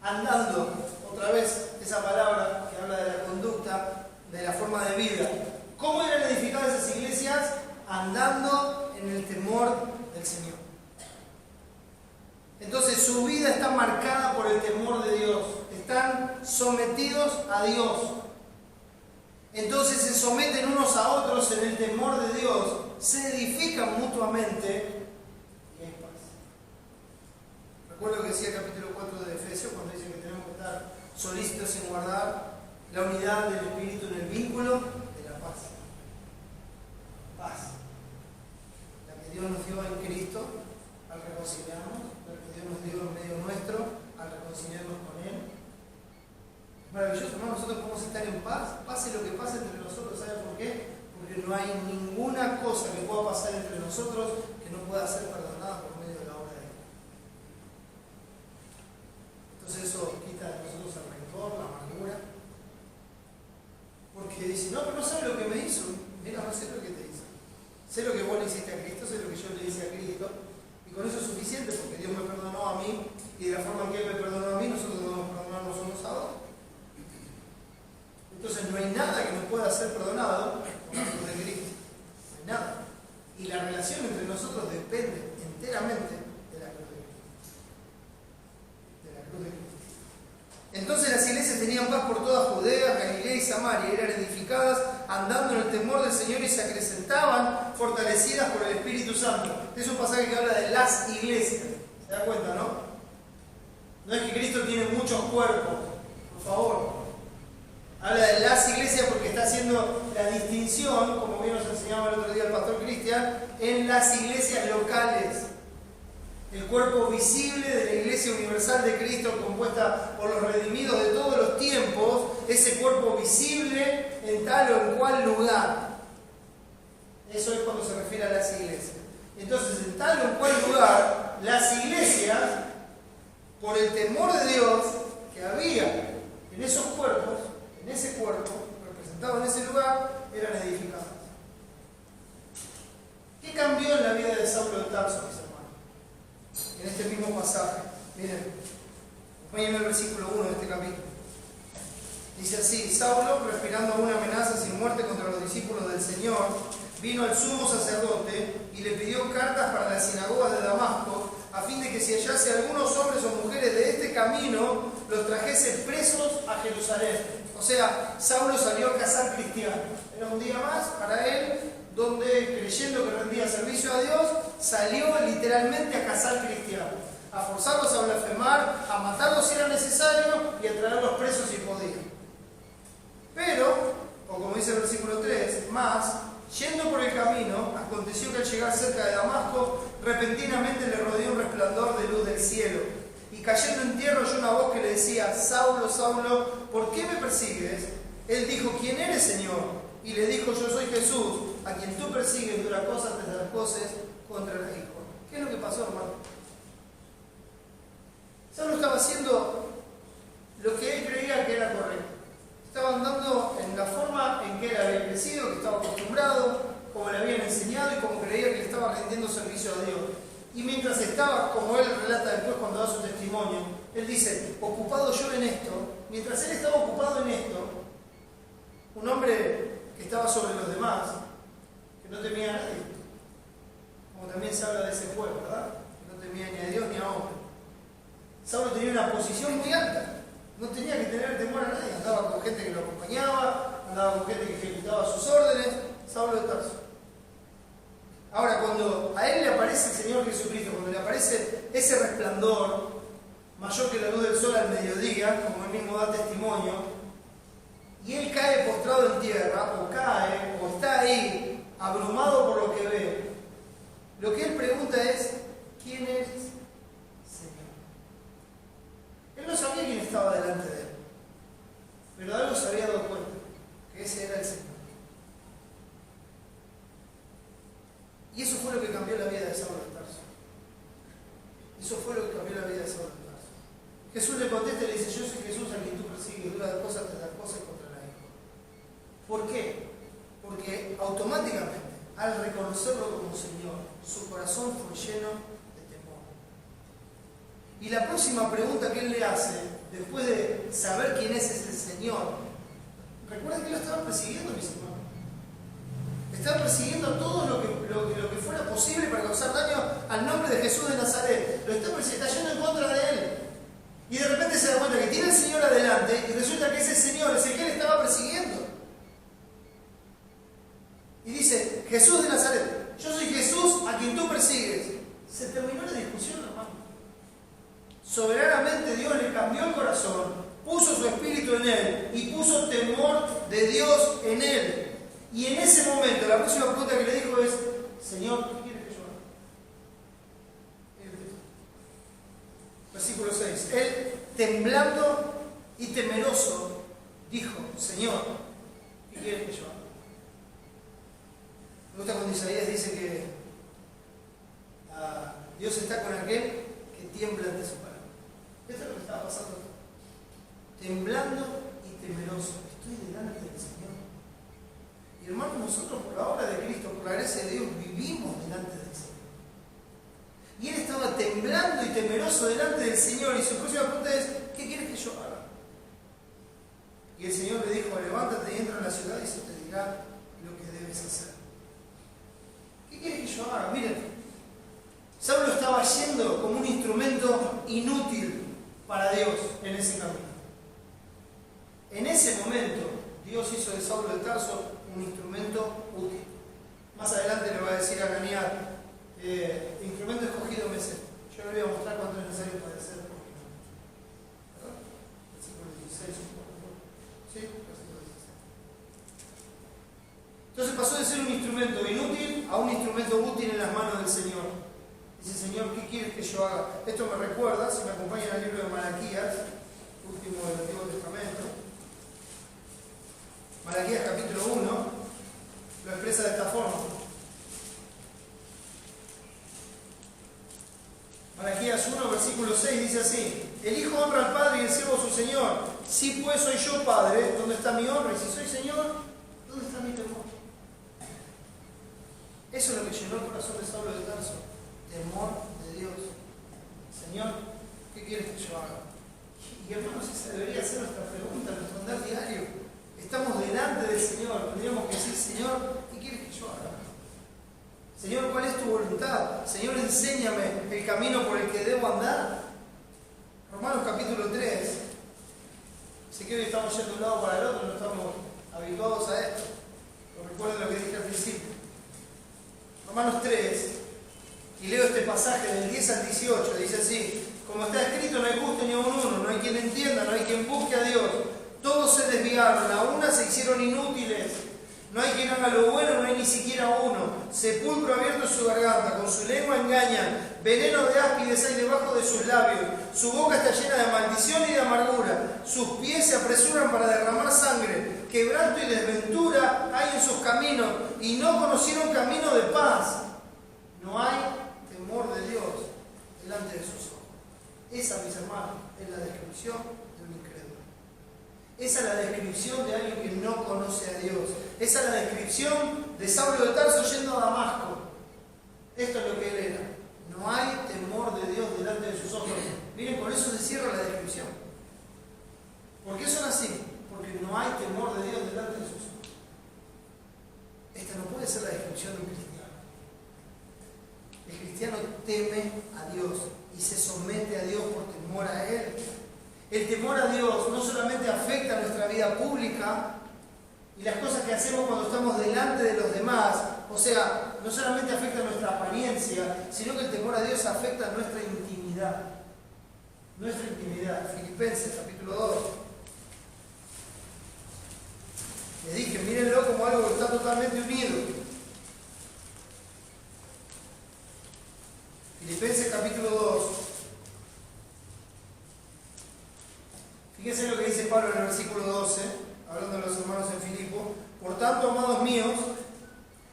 Andando, otra vez, esa palabra que habla de la conducta, de la forma de vida. ¿Cómo eran edificadas esas iglesias? Andando en el temor del Señor. Entonces, su vida está marcada por el temor de Dios. Están sometidos a Dios. Entonces se someten unos a otros en el temor de Dios, se edifican mutuamente y hay paz. Recuerdo que decía el capítulo 4 de Efesios, cuando dice que tenemos que estar solícitos en guardar la unidad del Espíritu en el vínculo de la paz. Paz. La que Dios nos dio en Cristo al reconciliarnos, la que Dios nos dio en medio nuestro al reconciliarnos con Él. Maravilloso, hermano, nosotros podemos estar en paz, pase lo que pase entre nosotros. ¿Sabe por qué? Porque no hay ninguna cosa que pueda pasar entre nosotros que no pueda ser perdonada por medio de la obra de Dios. Entonces eso quita de nosotros el rencor, la amargura. Porque dice, no, pero no sabe lo que me hizo. Mira, no sé lo que te hizo. Sé lo que vos le hiciste a Cristo, sé lo que yo le hice a Cristo. Y con eso es suficiente, porque Dios me perdonó a mí, y de la forma en que Él me perdonó a mí, nosotros debemos perdonarnos unos a otros. Entonces no hay nada que nos pueda ser perdonado por la cruz de Cristo. No hay nada. Y la relación entre nosotros depende enteramente de la cruz de Cristo. De la cruz de Cristo. Entonces las iglesias tenían paz por toda Judea, Galilea y Samaria, eran edificadas andando en el temor del Señor y se acrecentaban fortalecidas por el Espíritu Santo. Es un pasaje que habla de las iglesias. ¿Se da cuenta, no? No es que Cristo tiene muchos cuerpos, por favor. Habla de las iglesias porque está haciendo la distinción, como bien nos enseñaba el otro día el pastor Cristian, en las iglesias locales. El cuerpo visible de la iglesia universal de Cristo, compuesta por los redimidos de todos los tiempos, ese cuerpo visible en tal o en cual lugar. Eso es cuando se refiere a las iglesias. Entonces, en tal o en cual lugar, las iglesias, por el temor de Dios que había en esos cuerpos, en ese cuerpo, representado en ese lugar, eran edificadas. ¿Qué cambió en la vida de Saulo de Tarso, mis hermanos? En este mismo pasaje. Miren, acompáñenme el versículo 1 de este capítulo. Dice así: Saulo, respirando una amenaza sin muerte contra los discípulos del Señor, vino al sumo sacerdote y le pidió cartas para las sinagogas de Damasco, a fin de que si hallase algunos hombres o mujeres de este camino, los trajese presos a Jerusalén. O sea, Saulo salió a cazar cristianos. Era un día más para él, donde, creyendo que rendía servicio a Dios, salió literalmente a cazar cristianos, a forzarlos a blasfemar, a matarlos si era necesario y a traerlos presos si podía. Pero, o como dice el versículo 3, más, yendo por el camino, aconteció que al llegar cerca de Damasco, repentinamente le rodeó un resplandor de luz del cielo. Y cayendo en tierra oyó una voz que le decía: Saulo, Saulo, ¿por qué me persigues? Él dijo: ¿quién eres, Señor? Y le dijo: yo soy Jesús, a quien tú persigues dura cosas desde las cosas contra el Hijo. ¿Qué es lo que pasó, hermano? Saulo estaba haciendo lo que él creía que era correcto. Estaba andando en la forma en que él había crecido, que estaba acostumbrado, como le habían enseñado y como creía que le estaba rendiendo servicio a Dios. Y mientras estaba, como él relata después cuando da su testimonio, él dice: ocupado yo en esto, mientras él estaba ocupado en esto, un hombre que estaba sobre los demás, que no temía a nadie, como también se habla de ese pueblo, ¿verdad? Que no temía ni a Dios ni a hombre. Saulo tenía una posición muy alta, no tenía que tener temor a nadie, andaba con gente que lo acompañaba, andaba con gente que ejecutaba sus órdenes. Saulo de Tarso. Ahora, cuando a él le aparece el Señor Jesucristo, cuando le aparece ese resplandor, mayor que la luz del sol al mediodía, como él mismo da testimonio, y él cae postrado en tierra, o cae, o está ahí, abrumado por lo que ve, lo que él pregunta es, ¿quién es Señor? Él no sabía quién estaba delante de él, pero de algo se había dado cuenta, que ese era el Señor. Y eso fue lo que cambió la vida de Saulo de Tarso. Eso fue lo que cambió la vida de Saulo de Tarso. Jesús le contesta y le dice, yo soy Jesús a quien tú persigues, dura de cosas tras las cosas contra la hijo. ¿Por qué? Porque automáticamente, al reconocerlo como Señor, su corazón fue lleno de temor. Y la próxima pregunta que él le hace, después de saber quién es ese Señor, recuerden que lo estaba persiguiendo, mis hermanos. Estaba persiguiendo todo lo que fuera posible para causar daño al nombre de Jesús de Nazaret. Lo está yendo en contra de él. Y de repente se da cuenta que tiene el Señor adelante y resulta que ese Señor es el que él estaba persiguiendo. Y dice, Jesús de Nazaret, yo soy Jesús a quien tú persigues. Se terminó la discusión, hermano. Soberanamente Dios le cambió el corazón, puso su espíritu en él y puso temor de Dios en él. Y en ese momento, la próxima pregunta que le dijo es, Señor, ¿qué quieres que yo haga? Versículo 6. Él, temblando y temeroso, dijo, Señor, ¿qué quieres que yo haga? Me gusta cuando Isaías dice que Dios está con aquel que tiembla ante su palabra. Esto es lo que estaba pasando. Temblando y temeroso. Estoy delante del Señor. Y hermanos, nosotros por la obra de Cristo, por la gracia de Dios, vivimos delante del Señor. Y él estaba temblando y temeroso delante del Señor. Y su próxima pregunta es, ¿qué quieres que yo haga? Y el Señor le dijo, levántate y entra en la ciudad y se te dirá lo que debes hacer. ¿Qué quieres que yo haga? Miren, Saulo estaba yendo como un instrumento inútil para Dios en ese camino. En ese momento, Dios hizo de Saulo de Tarso un instrumento útil. Más adelante le va a decir a Ananías, instrumento escogido me sé. Yo le voy a mostrar cuánto es necesario para ser escogido. ¿Verdad? Versículo 16. ¿Sí? Versículo 16. Entonces pasó de ser un instrumento inútil a un instrumento útil en las manos del Señor. Dice, Señor, ¿qué quieres que yo haga? Esto me recuerda, si me acompañan al libro de Malaquías, último del Antiguo Testamento. Malaquías capítulo 1 lo expresa de esta forma. Malaquías 1, versículo 6 dice así: el hijo honra al padre y el siervo a su señor. Si pues soy yo padre, ¿dónde está mi honra? Y si soy señor, ¿dónde está mi temor? Eso es lo que llenó el corazón de Saulo de Tarso. Temor de Dios. Señor, ¿qué quieres que yo haga? Y hermanos, esa debería ser nuestra pregunta, nuestro andar diario. Estamos delante del Señor, tendríamos que decir, Señor, ¿qué quieres que yo haga? Señor, ¿cuál es tu voluntad? Señor, enséñame el camino por el que debo andar. Romanos capítulo 3. Sé que hoy estamos yendo de un lado para el otro, no estamos habituados a esto. Pero recuerden lo que dije al principio. Romanos 3, y leo este pasaje del 10 al 18, dice así: como está escrito, no hay justo ni a uno, no hay quien entienda, no hay quien busque a Dios. Todos se desviaron, a una se hicieron inútiles. No hay quien haga lo bueno, no hay ni siquiera uno. Sepulcro abierto en su garganta, con su lengua engañan. Veneno de áspides hay debajo de sus labios. Su boca está llena de maldición y de amargura. Sus pies se apresuran para derramar sangre. Quebranto y desventura hay en sus caminos, y no conocieron camino de paz. No hay temor de Dios delante de sus ojos. Esa, mis hermanos, es la descripción de un incrédulo. Esa es la descripción de alguien que no conoce a Dios. Esa es la descripción de Saulo de Tarso yendo a Damasco. Esto es lo que él era. No hay temor de Dios delante de sus ojos. Miren, por eso se cierra la descripción. ¿Por qué son así? Porque no hay temor de Dios delante de sus ojos. Esta no puede ser la descripción de un cristiano. El cristiano teme a Dios y se somete a Dios por temor a Él. El temor a Dios no solamente afecta a nuestra vida pública y las cosas que hacemos cuando estamos delante de los demás, o sea, no solamente afecta nuestra apariencia, sino que el temor a Dios afecta nuestra intimidad. Nuestra intimidad. Filipenses capítulo 2. Les dije, mírenlo como algo que está totalmente unido. Filipenses capítulo 2. Fíjense lo que dice Pablo en el versículo 12, hablando de los hermanos en Filipo. Por tanto, amados míos,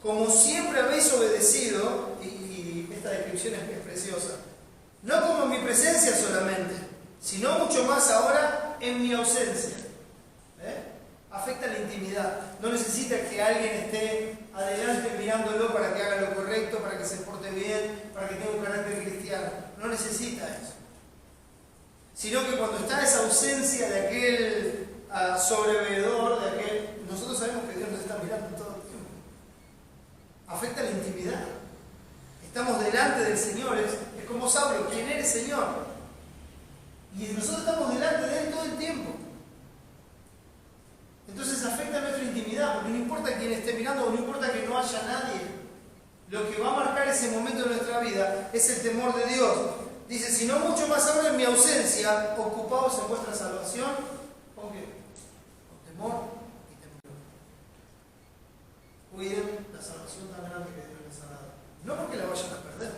como siempre habéis obedecido, y esta descripción es preciosa, no como en mi presencia solamente, sino mucho más ahora en mi ausencia. Afecta la intimidad. No necesita que alguien esté adelante mirándolo para que haga lo correcto, para que se porte bien, para que tenga un carácter cristiano. No necesita eso. Sino que cuando está esa ausencia de aquel sobreveedor, de aquel... Nosotros sabemos que Dios nos está mirando todo el tiempo. Afecta la intimidad. Estamos delante del Señor, es como Saulo, ¿quién eres, Señor? Y nosotros estamos delante de Él todo el tiempo. Entonces afecta nuestra intimidad, porque no importa quién esté mirando, o no importa que no haya nadie. Lo que va a marcar ese momento de nuestra vida es el temor de Dios. Dice, si no mucho más ahora en mi ausencia, ocupados en vuestra salvación, ¿con qué? Con temor y temblor. Cuiden la salvación tan grande que Dios les ha dado. No porque la vayan a perder,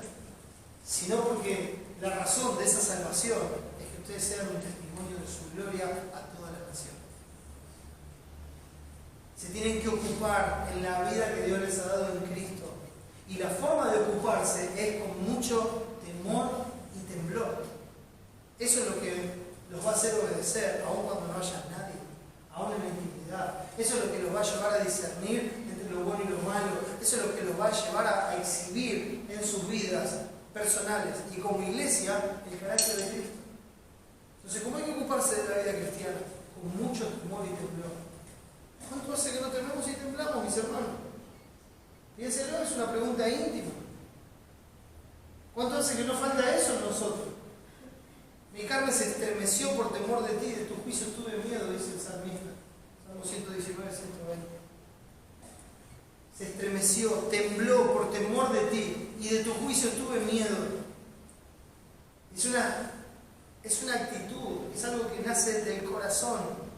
sino porque la razón de esa salvación es que ustedes sean un testimonio de su gloria a todas las naciones. Se tienen que ocupar en la vida que Dios les ha dado en Cristo. Y la forma de ocuparse es con mucho temor y temblor. Eso es lo que los va a hacer obedecer, aun cuando no haya nadie, aun en la intimidad. Eso es lo que los va a llevar a discernir entre lo bueno y lo malo. Eso es lo que los va a llevar a exhibir en sus vidas personales y como iglesia el carácter de Cristo. Entonces, ¿cómo hay que ocuparse de la vida cristiana? Con mucho temor y temblor. ¿Cuánto hace que no tememos y temblamos, mis hermanos? Fíjense, no es una pregunta íntima. ¿Cuánto hace que no falta eso en nosotros? Mi carne se estremeció por temor de ti, de tu juicio tuve miedo, dice el salmista. Salmo 119, 120. Se estremeció, tembló por temor de ti, y de tu juicio tuve miedo. Es una actitud, es algo que nace del corazón.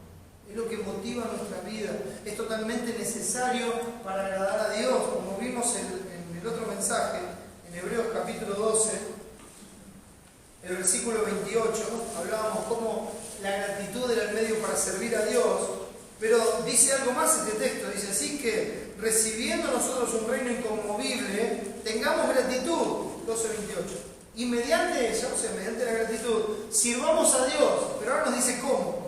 Es lo que motiva nuestra vida. Es totalmente necesario para agradar a Dios. Como vimos en el otro mensaje, en Hebreos capítulo 12, el versículo 28, hablábamos cómo la gratitud era el medio para servir a Dios. Pero dice algo más este texto. Dice así que recibiendo nosotros un reino inconmovible, tengamos gratitud. 12:28. Y mediante ella, o sea, mediante la gratitud, sirvamos a Dios. Pero ahora nos dice cómo.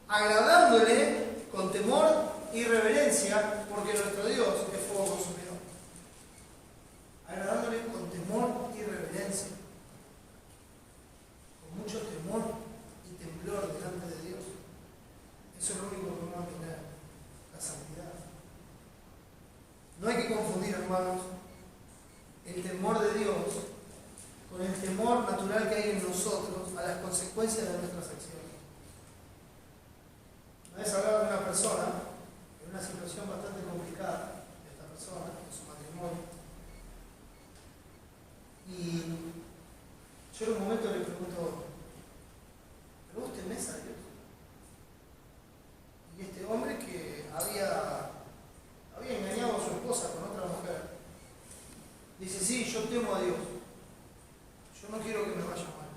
Agradándole con temor y reverencia, porque nuestro Dios es fuego consumidor. Agradándole con temor y reverencia, con mucho temor y temblor delante de Dios. Eso es lo único que vamos a tener, la santidad. No hay que confundir, hermanos, el temor de Dios con el temor natural que hay en nosotros a las consecuencias de nuestras acciones. Una vez hablaba de una persona en una situación bastante complicada de esta persona, en su matrimonio. Y yo en un momento le pregunto, ¿pero vos temés a Dios? Y este hombre que había engañado a su esposa con otra mujer, dice, sí, yo temo a Dios. Yo no quiero que me vaya mal.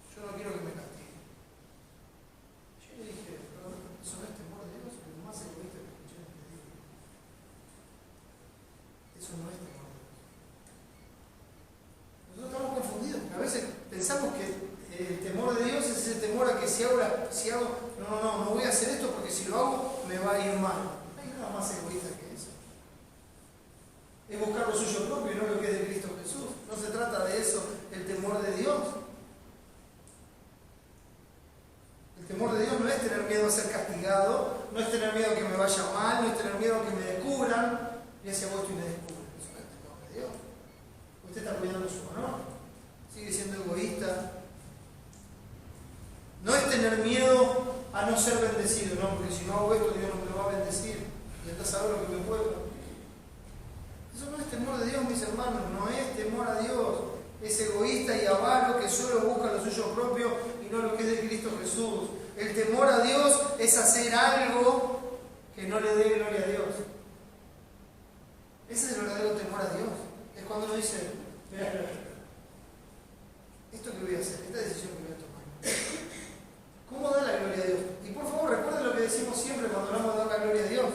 Yo no quiero que me castigue. Yo le dije, pero eso no es temor de Dios, es lo más egoísta que escuché en este día. Eso no es temor de Dios. Nosotros estamos confundidos. A veces pensamos que el temor de Dios es ese temor a que si hago, no voy a hacer esto porque si lo hago me va a ir mal. No hay nada más egoísta que eso. Es buscar lo suyo propio y no lo que es de Cristo Jesús. No se trata de eso, el temor de Dios. El temor de Dios no es tener miedo a ser castigado, no es tener miedo a que me vaya mal, no es tener miedo a que me descubran. Y hacia vos y me descubren. Eso no es el temor de Dios. Usted está cuidando su honor. Sigue siendo egoísta. No es tener miedo a no ser bendecido, no, porque si no hago esto, Dios no me va a bendecir. Y entonces saber lo que me puede. Eso no es temor de Dios, mis es egoísta y avaro, que solo busca lo suyo propio y no lo que es de Cristo Jesús. El temor a Dios es hacer algo que no le dé gloria a Dios. Ese es el verdadero temor a Dios. Es cuando uno dice, espera, esto que voy a hacer, esta decisión que voy a tomar, ¿cómo da la gloria a Dios? Y por favor recuerden lo que decimos siempre cuando hablamos de dar la gloria a Dios.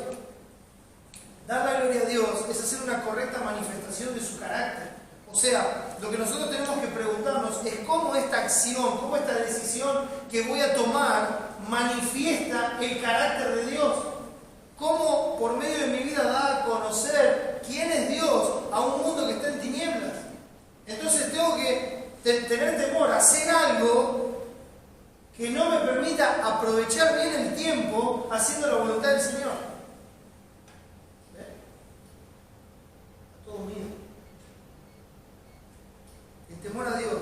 Dar la gloria a Dios es hacer una correcta manifestación de su carácter. O sea, lo que nosotros tenemos que preguntarnos es cómo esta acción, cómo esta decisión que voy a tomar manifiesta el carácter de Dios. Cómo por medio de mi vida da a conocer quién es Dios a un mundo que está en tinieblas. Entonces tengo que tener temor a hacer algo que no me permita aprovechar bien el tiempo haciendo la voluntad del Señor. ¿Ven? Todo mío. El temor a Dios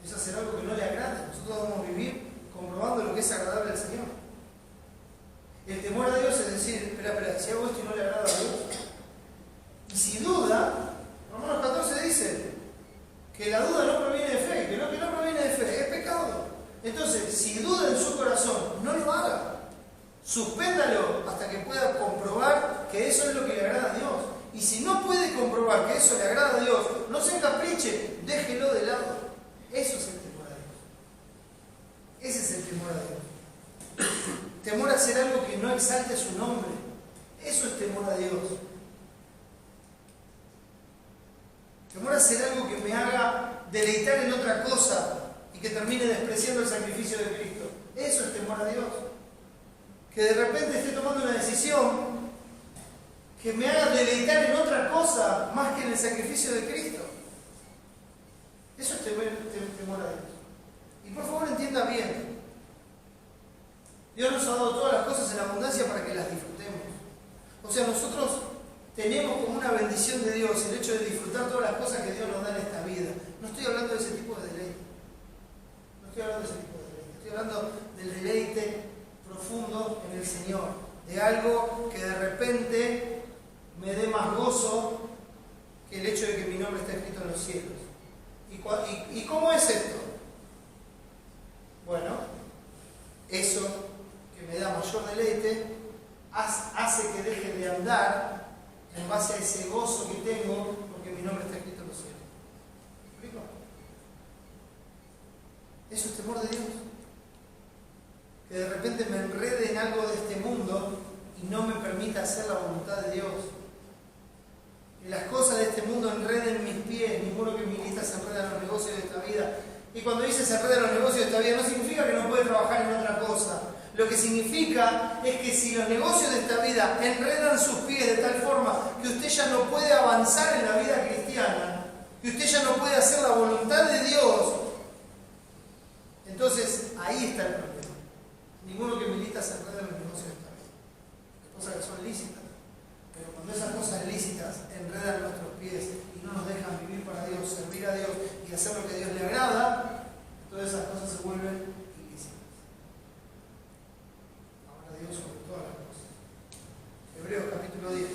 es hacer algo que no le agrade. Nosotros vamos a vivir comprobando lo que es agradable al Señor. El temor a Dios es decir, espera, si hago esto y no le agrada a Dios. Y si duda, Romanos 14 dice que la duda no proviene de fe, que lo que no proviene de fe es pecado. Entonces, si duda en su corazón, no lo haga. Suspéndalo hasta que pueda comprobar que eso es lo que le agrada a Dios. Y si no puede comprobar que eso le agrada a Dios, no se encapriche, déjelo de lado. Eso es el temor a Dios. Ese es el temor a Dios. Temor a hacer algo que no exalte su nombre. Eso es temor a Dios. Temor a hacer algo que me haga deleitar en otra cosa y que termine despreciando el sacrificio de Cristo. Eso es temor a Dios. Que de repente esté tomando una decisión que me haga deleitar en otra cosa más que en el sacrificio de Cristo. Eso es temor a Dios. Y por favor entienda bien. Dios nos ha dado todas las cosas en abundancia para que las disfrutemos. O sea, nosotros tenemos como una bendición de Dios el hecho de disfrutar todas las cosas que Dios nos da en esta vida. No estoy hablando de ese tipo de deleite. No estoy hablando de ese tipo de deleite. Estoy hablando del deleite profundo en el Señor. De algo que de repente me dé más gozo que el hecho de que mi nombre está escrito en los cielos. ¿Y cómo es esto? Bueno, eso que me da mayor deleite hace que deje de andar en base a ese gozo que tengo porque mi nombre está escrito en los cielos. ¿Me explico? Eso es temor de Dios. Que de repente me enrede en algo de este mundo y no me permita hacer la voluntad de Dios. Que las cosas de este mundo enreden mis pies. Ninguno que milita se enreda en los negocios de esta vida. Y cuando dice se enreda en los negocios de esta vida, no significa que no puede trabajar en otra cosa. Lo que significa es que si los negocios de esta vida enredan sus pies de tal forma que usted ya no puede avanzar en la vida cristiana, que usted ya no puede hacer la voluntad de Dios, entonces ahí está el problema. Ninguno que milita se enreda en los negocios de esta vida. Hay cosas que son lícitas, pero cuando esas cosas lícitas enredan nuestros pies y no nos dejan vivir para Dios, servir a Dios y hacer lo que a Dios le agrada, todas esas cosas se vuelven ilícitas. Ahora Dios sobre todas las cosas. Hebreos capítulo 10.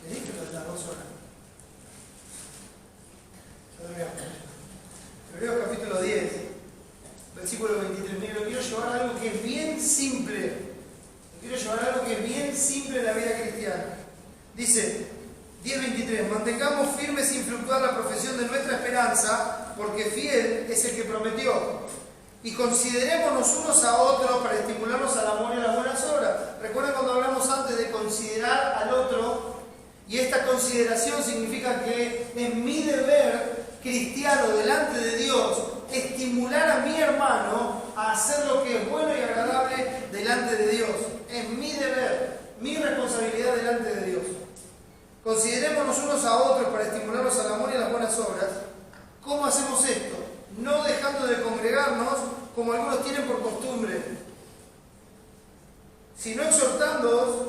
¿Le dije lo de las 2 horas? Hebreos capítulo 10, versículo 23. Mire, lo quiero llevar a algo que es bien simple. Lo quiero llevar a algo que es bien simple en la vida cristiana. Dice 10:23. Mantengamos firme sin fluctuar la profesión de nuestra esperanza, porque fiel es el que prometió. Y considerémonos unos a otros para estimularnos al amor y a las buenas obras. ¿Recuerdan cuando hablamos antes de considerar al otro? Y esta consideración significa que es mi deber cristiano delante de Dios estimular a mi hermano a hacer lo que es bueno y agradable delante de Dios. Es mi deber, mi responsabilidad delante de Dios. Considerémonos unos a otros para estimularnos al amor y a las buenas obras. ¿Cómo hacemos esto? No dejando de congregarnos como algunos tienen por costumbre, sino exhortándonos,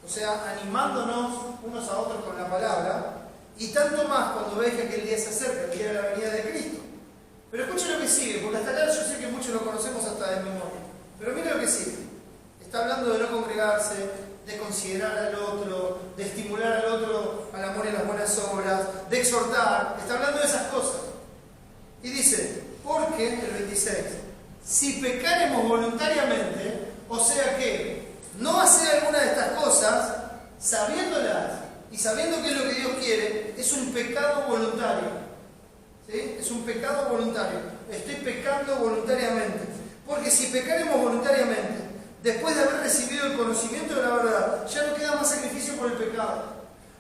o sea, animándonos unos a otros con la palabra, y tanto más cuando veis que aquel día se acerca, el día de la venida de Cristo. Pero escuchen lo que sigue, porque hasta acá yo sé que muchos lo conocemos hasta de memoria. Pero miren lo que sigue. Está hablando de no congregarse, de considerar al otro, de estimular al otro al amor y las buenas obras, de exhortar. Está hablando de esas cosas. Y dice, porque, el 26, si pecaremos voluntariamente, o sea que no hacer alguna de estas cosas, sabiéndolas y sabiendo qué es lo que Dios quiere, es un pecado voluntario. ¿Sí? Es un pecado voluntario. Estoy pecando voluntariamente. Porque si pecaremos voluntariamente, después de haber recibido el conocimiento de la verdad, ya no queda más sacrificio por el pecado.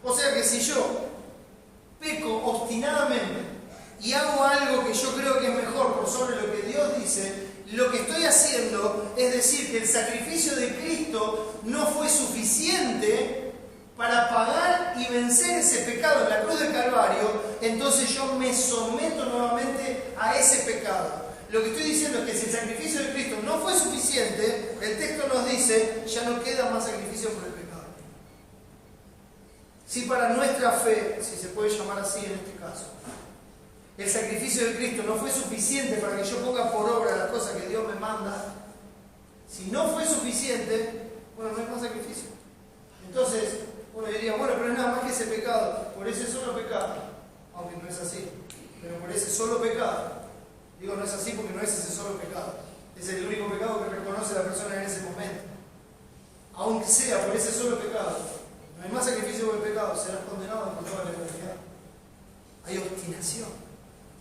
O sea que si yo peco obstinadamente y hago algo que yo creo que es mejor por sobre lo que Dios dice, lo que estoy haciendo es decir que el sacrificio de Cristo no fue suficiente para pagar y vencer ese pecado en la cruz del Calvario, entonces yo me someto nuevamente a ese pecado. Lo que estoy diciendo es que si el sacrificio de Cristo no fue suficiente, el texto nos dice, ya no queda más sacrificio por el pecado. Si para nuestra fe, si se puede llamar así en este caso, el sacrificio de Cristo no fue suficiente para que yo ponga por obra las cosas que Dios me manda, si no fue suficiente, bueno, no hay más sacrificio. Entonces, uno diría, bueno, pero es nada más que ese pecado, por ese solo pecado, aunque no es así, pero por ese solo pecado. Digo, no es así porque no es ese solo pecado, es el único pecado que reconoce la persona en ese momento. Aunque sea por ese solo pecado, no hay más sacrificio por el pecado, serás condenado por toda la eternidad. Hay obstinación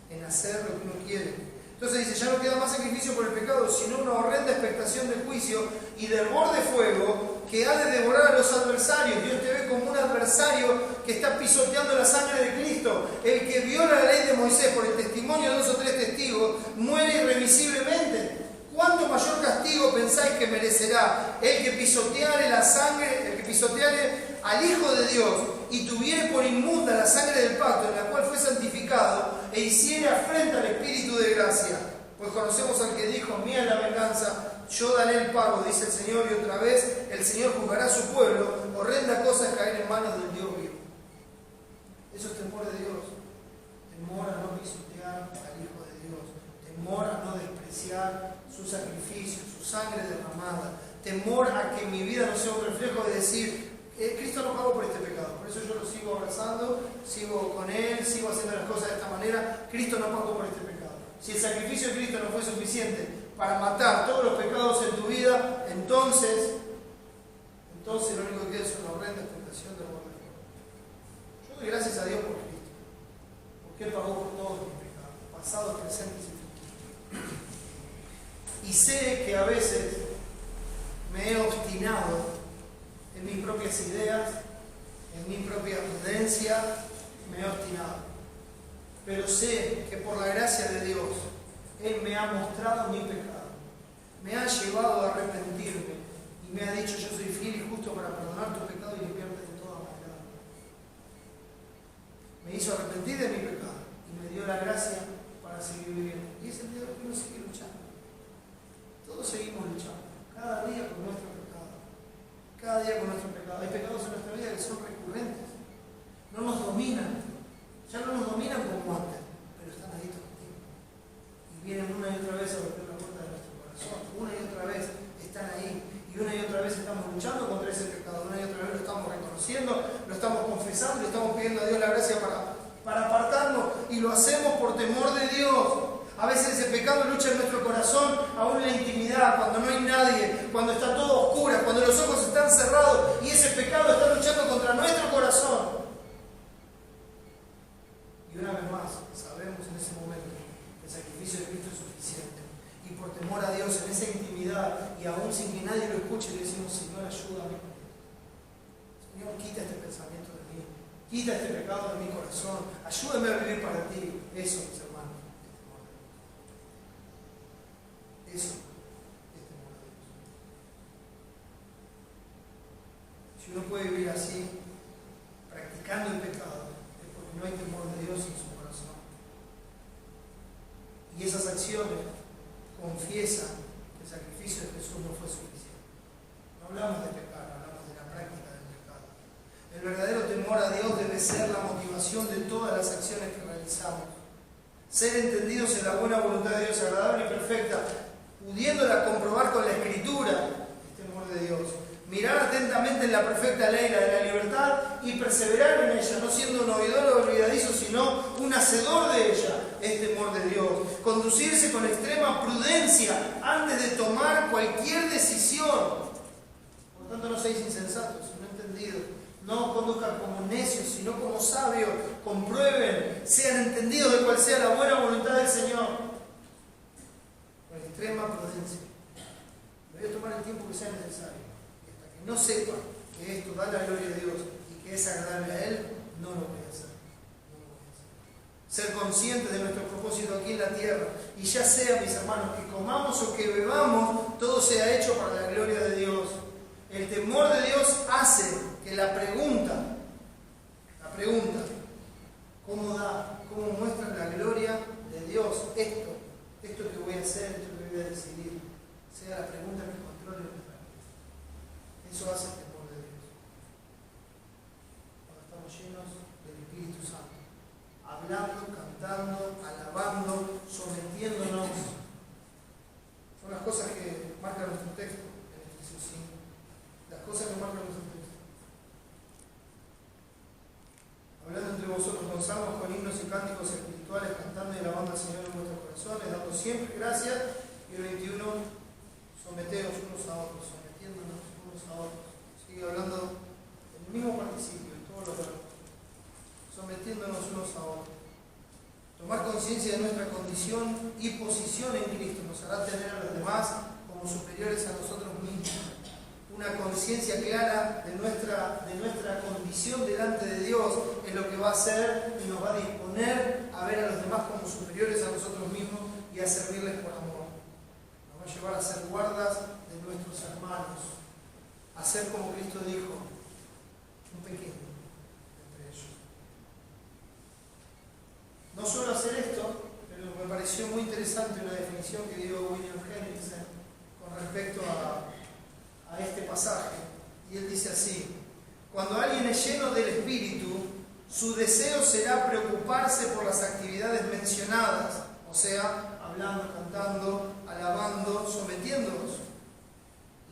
en hacer lo que uno quiere. Entonces dice, ya no queda más sacrificio por el pecado, sino una horrenda expectación del juicio y del borde fuego que ha de devorar a los adversarios. Dios te ve como un adversario que está pisoteando la sangre de Cristo. El que viola la ley de Moisés por el testimonio de 2 o 3 testigos muere irremisiblemente. ¿Cuánto mayor castigo pensáis que merecerá el que pisoteare la sangre, el que pisoteare al Hijo de Dios y tuviere por inmunda la sangre del pacto en la cual fue santificado e hiciere afrenta al Espíritu de gracia? Pues conocemos al que dijo, mía es la venganza, yo daré el pago, dice el Señor, y otra vez el Señor juzgará a su pueblo. Horrenda cosa es caer en manos del Dios vivo. Eso es temor de Dios. Temor a no pisotear al Hijo de Dios. Temor a no despreciar su sacrificio, su sangre derramada. Temor a que mi vida no sea un reflejo de decir, Cristo no pagó por este pecado, por eso yo lo sigo abrazando, sigo con Él, sigo haciendo las cosas de esta manera. Cristo no pagó por este pecado. Si el sacrificio de Cristo no fue suficiente para matar todos los pecados en tu vida, entonces lo único que queda es una horrenda expectación de amor de Dios. Yo doy gracias a Dios por Cristo, porque Él pagó por todos mis pecados, pasados, presentes y futuros. Y sé que a veces me he obstinado en mis propias ideas, en mi propia prudencia, me he obstinado. Pero sé que por la gracia de Dios, Él me ha mostrado mi pecado, me ha llevado a arrepentirme y me ha dicho, yo soy fiel y justo para perdonar tu pecado y limpiarte de toda maldad. Me hizo arrepentir de mi pecado y me dio la gracia para seguir viviendo. Y es el día de hoy que uno sigue luchando. Todos seguimos luchando, cada día con nuestro pecado. Cada día con nuestro pecado. Hay pecados en nuestra vida que son recurrentes. No nos dominan. Ya no nos dominan como antes, pero están ahí todo el tiempo. Y vienen una y otra vez a golpear la puerta de nuestro corazón. Una y otra vez están ahí. Y una y otra vez estamos luchando contra ese pecado. Una y otra vez lo estamos reconociendo, lo estamos confesando, le estamos pidiendo a Dios la gracia para apartarnos. Y lo hacemos por temor de Dios. A veces ese pecado lucha en nuestro corazón, aún en la intimidad, cuando no hay nadie, cuando está todo oscuro, cuando los ojos están cerrados y ese pecado está luchando contra nuestro corazón. Y una vez más, sabemos en ese momento que el sacrificio de Cristo es suficiente. Y por temor a Dios, en esa intimidad, y aún sin que nadie lo escuche, le decimos, Señor, ayúdame. Señor, quita este pensamiento de mí, quita este pecado de mi corazón, ayúdame a vivir para ti. Eso, mis hermanos. Eso es temor a Dios. Si uno puede vivir así, practicando el pecado, es porque no hay temor de Dios en su corazón. Y esas acciones confiesan que el sacrificio de Jesús no fue suficiente. No hablamos de pecar, hablamos de la práctica del pecado. El verdadero temor a Dios debe ser la motivación de todas las acciones que realizamos. Ser entendidos en la buena voluntad de Dios, agradable y perfecta, pudiéndola comprobar con la Escritura, el temor de de Dios. Mirar atentamente en la perfecta ley, la de la libertad, y perseverar en ella, no siendo un oidor olvidadizo, sino un hacedor de ella, es temor de Dios. Conducirse con extrema prudencia antes de tomar cualquier decisión. Por tanto, no seáis insensatos, no entendidos. No conduzcan como necios, sino como sabios. Comprueben, sean entendidos de cuál sea la buena voluntad del Señor. Con extrema prudencia. Voy a tomar el tiempo que sea necesario. Y hasta que no sepa que esto da la gloria a Dios y que es agradable a Él, no lo voy a hacer. Ser conscientes de nuestro propósito aquí en la tierra. Y ya sea, mis hermanos, que comamos o que bebamos, todo sea hecho para la gloria de Dios. El temor de Dios hace que la pregunta, ¿cómo muestra la gloria de Dios? Esto que voy a hacer, esto que voy a decidir, sea la pregunta que controle nuestra vida. Eso hace el temor de Dios. Cuando estamos llenos del Espíritu Santo, hablando, cantando, alabando, sometiéndonos, son las cosas que marcan nuestro texto. Las cosas que marcan nuestro texto. Hablando entre vosotros con salmos, con himnos y cánticos espirituales, cantando y alabando al Señor en vuestros corazones, dando siempre gracias. Y el 21, someteos unos a otros, sometiéndonos unos a otros. Sigue hablando del mismo participio, en todos los verbos. Sometiéndonos unos a otros. Tomar conciencia de nuestra condición y posición en Cristo nos hará tener a los demás como superiores a nosotros mismos. Una conciencia clara de nuestra condición delante de Dios es lo que va a hacer y nos va a disponer a ver a los demás como superiores a nosotros mismos y a servirles por amor. Nos va a llevar a ser guardas de nuestros hermanos, a ser como Cristo dijo, un pequeño entre ellos. No suelo hacer esto, pero me pareció muy interesante una definición que dio William Hendrickson con respecto a este pasaje, y él dice así: cuando alguien es lleno del Espíritu, su deseo será preocuparse por las actividades mencionadas, o sea, hablando, cantando, alabando, sometiéndonos.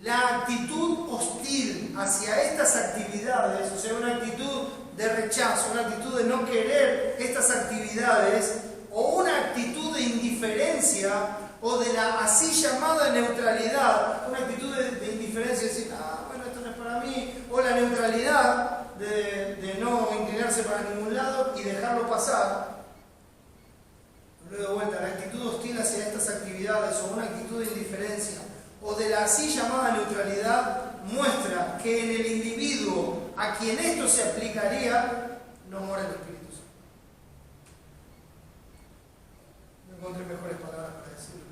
La actitud hostil hacia estas actividades, o sea, una actitud de rechazo, una actitud de no querer estas actividades, o una actitud de indiferencia, o de la así llamada neutralidad, una actitud de indiferencia, decir, bueno, esto no es para mí, o la neutralidad de no inclinarse para ningún lado y dejarlo pasar. Luego de vuelta, la actitud hostil hacia estas actividades, o una actitud de indiferencia, o de la así llamada neutralidad, muestra que en el individuo a quien esto se aplicaría, no mora el Espíritu Santo. No encontré mejores palabras para decirlo.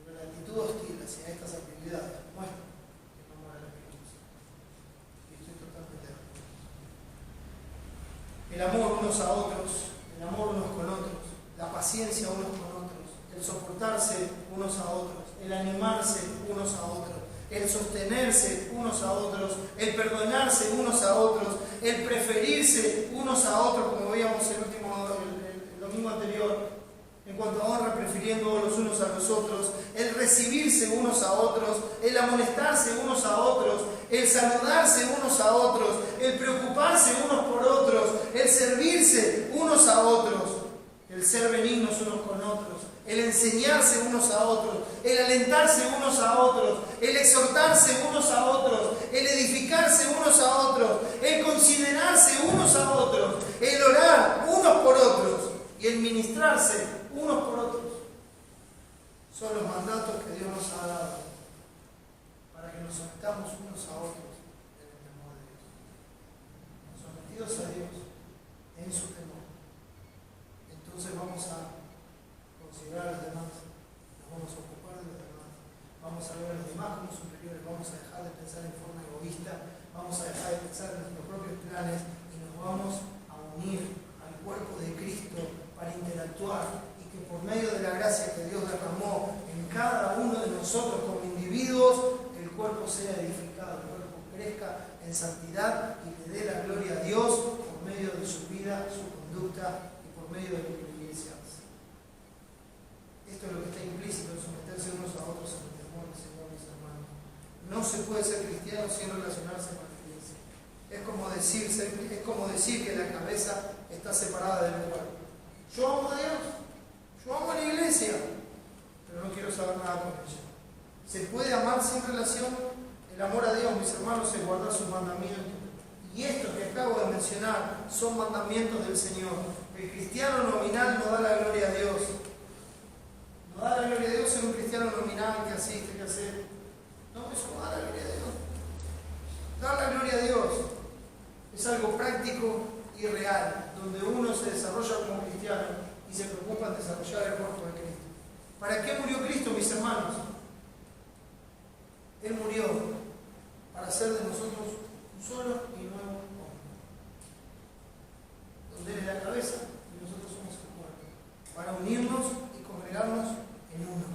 La actitud hostil hacia estas actividades muestra que no mora el Espíritu Santo. Y estoy totalmente de acuerdo. El amor unos a otros, el amor unos con otros, la paciencia unos con otros, el soportarse unos a otros, el animarse unos a otros, el sostenerse unos a otros, el perdonarse unos a otros, el preferirse unos a otros, como veíamos el domingo anterior, en cuanto a honra, prefiriendo los unos a los otros, el recibirse unos a otros, el amonestarse unos a otros, el saludarse unos a otros, el preocuparse unos por otros, el servirse unos a otros, el ser benignos unos con otros, el enseñarse unos a otros, el alentarse unos a otros, el exhortarse unos a otros, el edificarse unos a otros, el considerarse unos a otros, el orar unos por otros y el ministrarse unos por otros. Son los mandatos que Dios nos ha dado para que nos sometamos unos a otros en el temor de Dios. Sometidos a Dios en su temor. Entonces vamos a considerar a los demás, nos vamos a ocupar de los demás, vamos a ver a los demás como superiores, vamos a dejar de pensar en forma egoísta, vamos a dejar de pensar en nuestros propios planes y nos vamos a unir al cuerpo de Cristo para interactuar y que por medio de la gracia que Dios derramó en cada uno de nosotros como individuos, el cuerpo sea edificado, el cuerpo crezca en santidad y le dé la gloria a Dios por medio de su vida, su conducta y por medio de lo que la Iglesia hace. Esto es lo que está implícito en someterse unos a otros en el temor temor del Señor, mis hermanos. No se puede ser cristiano sin relacionarse con la iglesia. Es como decir que la cabeza está separada del cuerpo. Yo amo a Dios, yo amo a la iglesia, pero no quiero saber nada con ella. Se puede amar sin relación. El amor a Dios, mis hermanos, es guardar sus mandamientos. Y estos que acabo de mencionar son mandamientos del Señor. El cristiano nominal no da la gloria a Dios. No da la gloria a Dios ser un cristiano nominal que asiste, que hace. No, eso no da la gloria a Dios. Dar la gloria a Dios es algo práctico y real, donde uno se desarrolla como cristiano y se preocupa en desarrollar el cuerpo de Cristo. ¿Para qué murió Cristo, mis hermanos? Él murió para hacer de nosotros un solo y nuevo hombre, donde Él es la cabeza y nosotros somos el cuerpo, para unirnos y congregarnos en uno.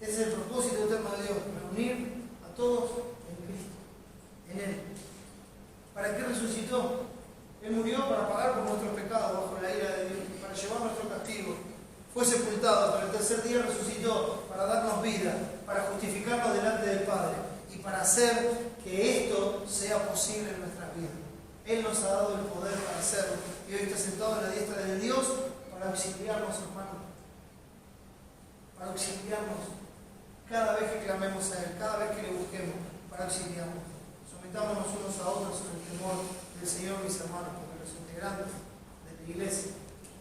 Ese es el propósito eterno de Dios, reunir a todos en Cristo, en Él. ¿Para qué resucitó? Él murió para pagar por nuestros pecados bajo la ira de Dios, para llevar nuestro castigo. Fue sepultado, pero el tercer día resucitó para darnos vida, para justificarnos delante del Padre y para hacer que esto sea posible en nuestras vidas. Él nos ha dado el poder para hacerlo y hoy está sentado en la diestra de Dios para auxiliarnos, hermanos. Para auxiliarnos cada vez que clamemos a Él, cada vez que le busquemos, para auxiliarnos. Sometámonos unos a otros en el temor del Señor, mis hermanos, porque los integrantes de la iglesia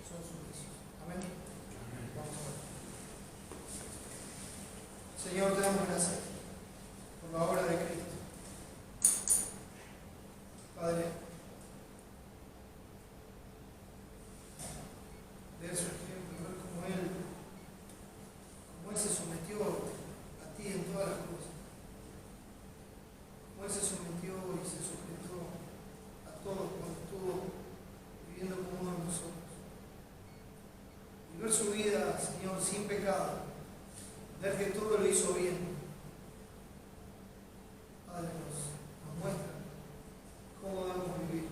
son sumisos. Amén. Vamos a ver. Señor, te damos gracias por la obra de Cristo. Padre, ver su ejemplo, ver cómo Él se sometió a ti en todas las cosas. Cómo Él se sometió y se sujetó a todo cuando estuvo viviendo como uno de nosotros. Y ver su vida, Señor, sin pecado. Ver que todo lo hizo bien. Padre, nos muestra cómo debemos vivir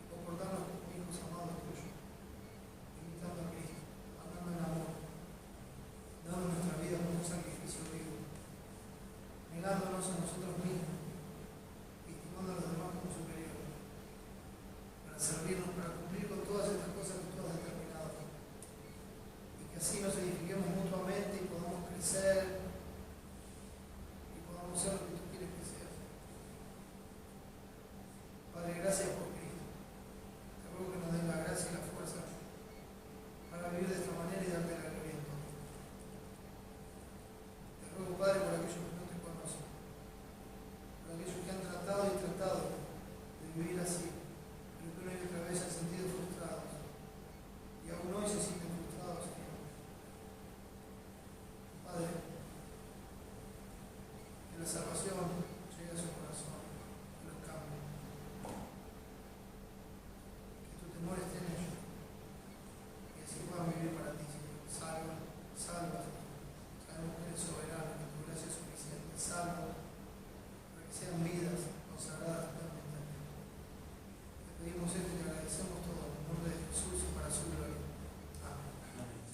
y comportarnos como hijos amados tuyos, imitando a Cristo, andando en amor, dando nuestra vida como un sacrificio vivo, negándonos a nosotros mismos, estimando a los demás como superiores, para servirnos, para cumplir con todas estas cosas que tú has determinado, y que así nos edifiquemos mutuamente y podamos crecer y podamos ser lo que tú quieres que seas. Padre, gracias por Cristo. Te ruego que nos den la gracia y la fuerza para vivir de esta manera y darte la gloria en todo. Te ruego, Padre, por aquellos que no te conocen, por aquellos que han tratado y tratado de vivir así, pero que una y otra vez se han sentido frustrados y aún hoy se sienten frustrados, Señor. Padre, que la salvación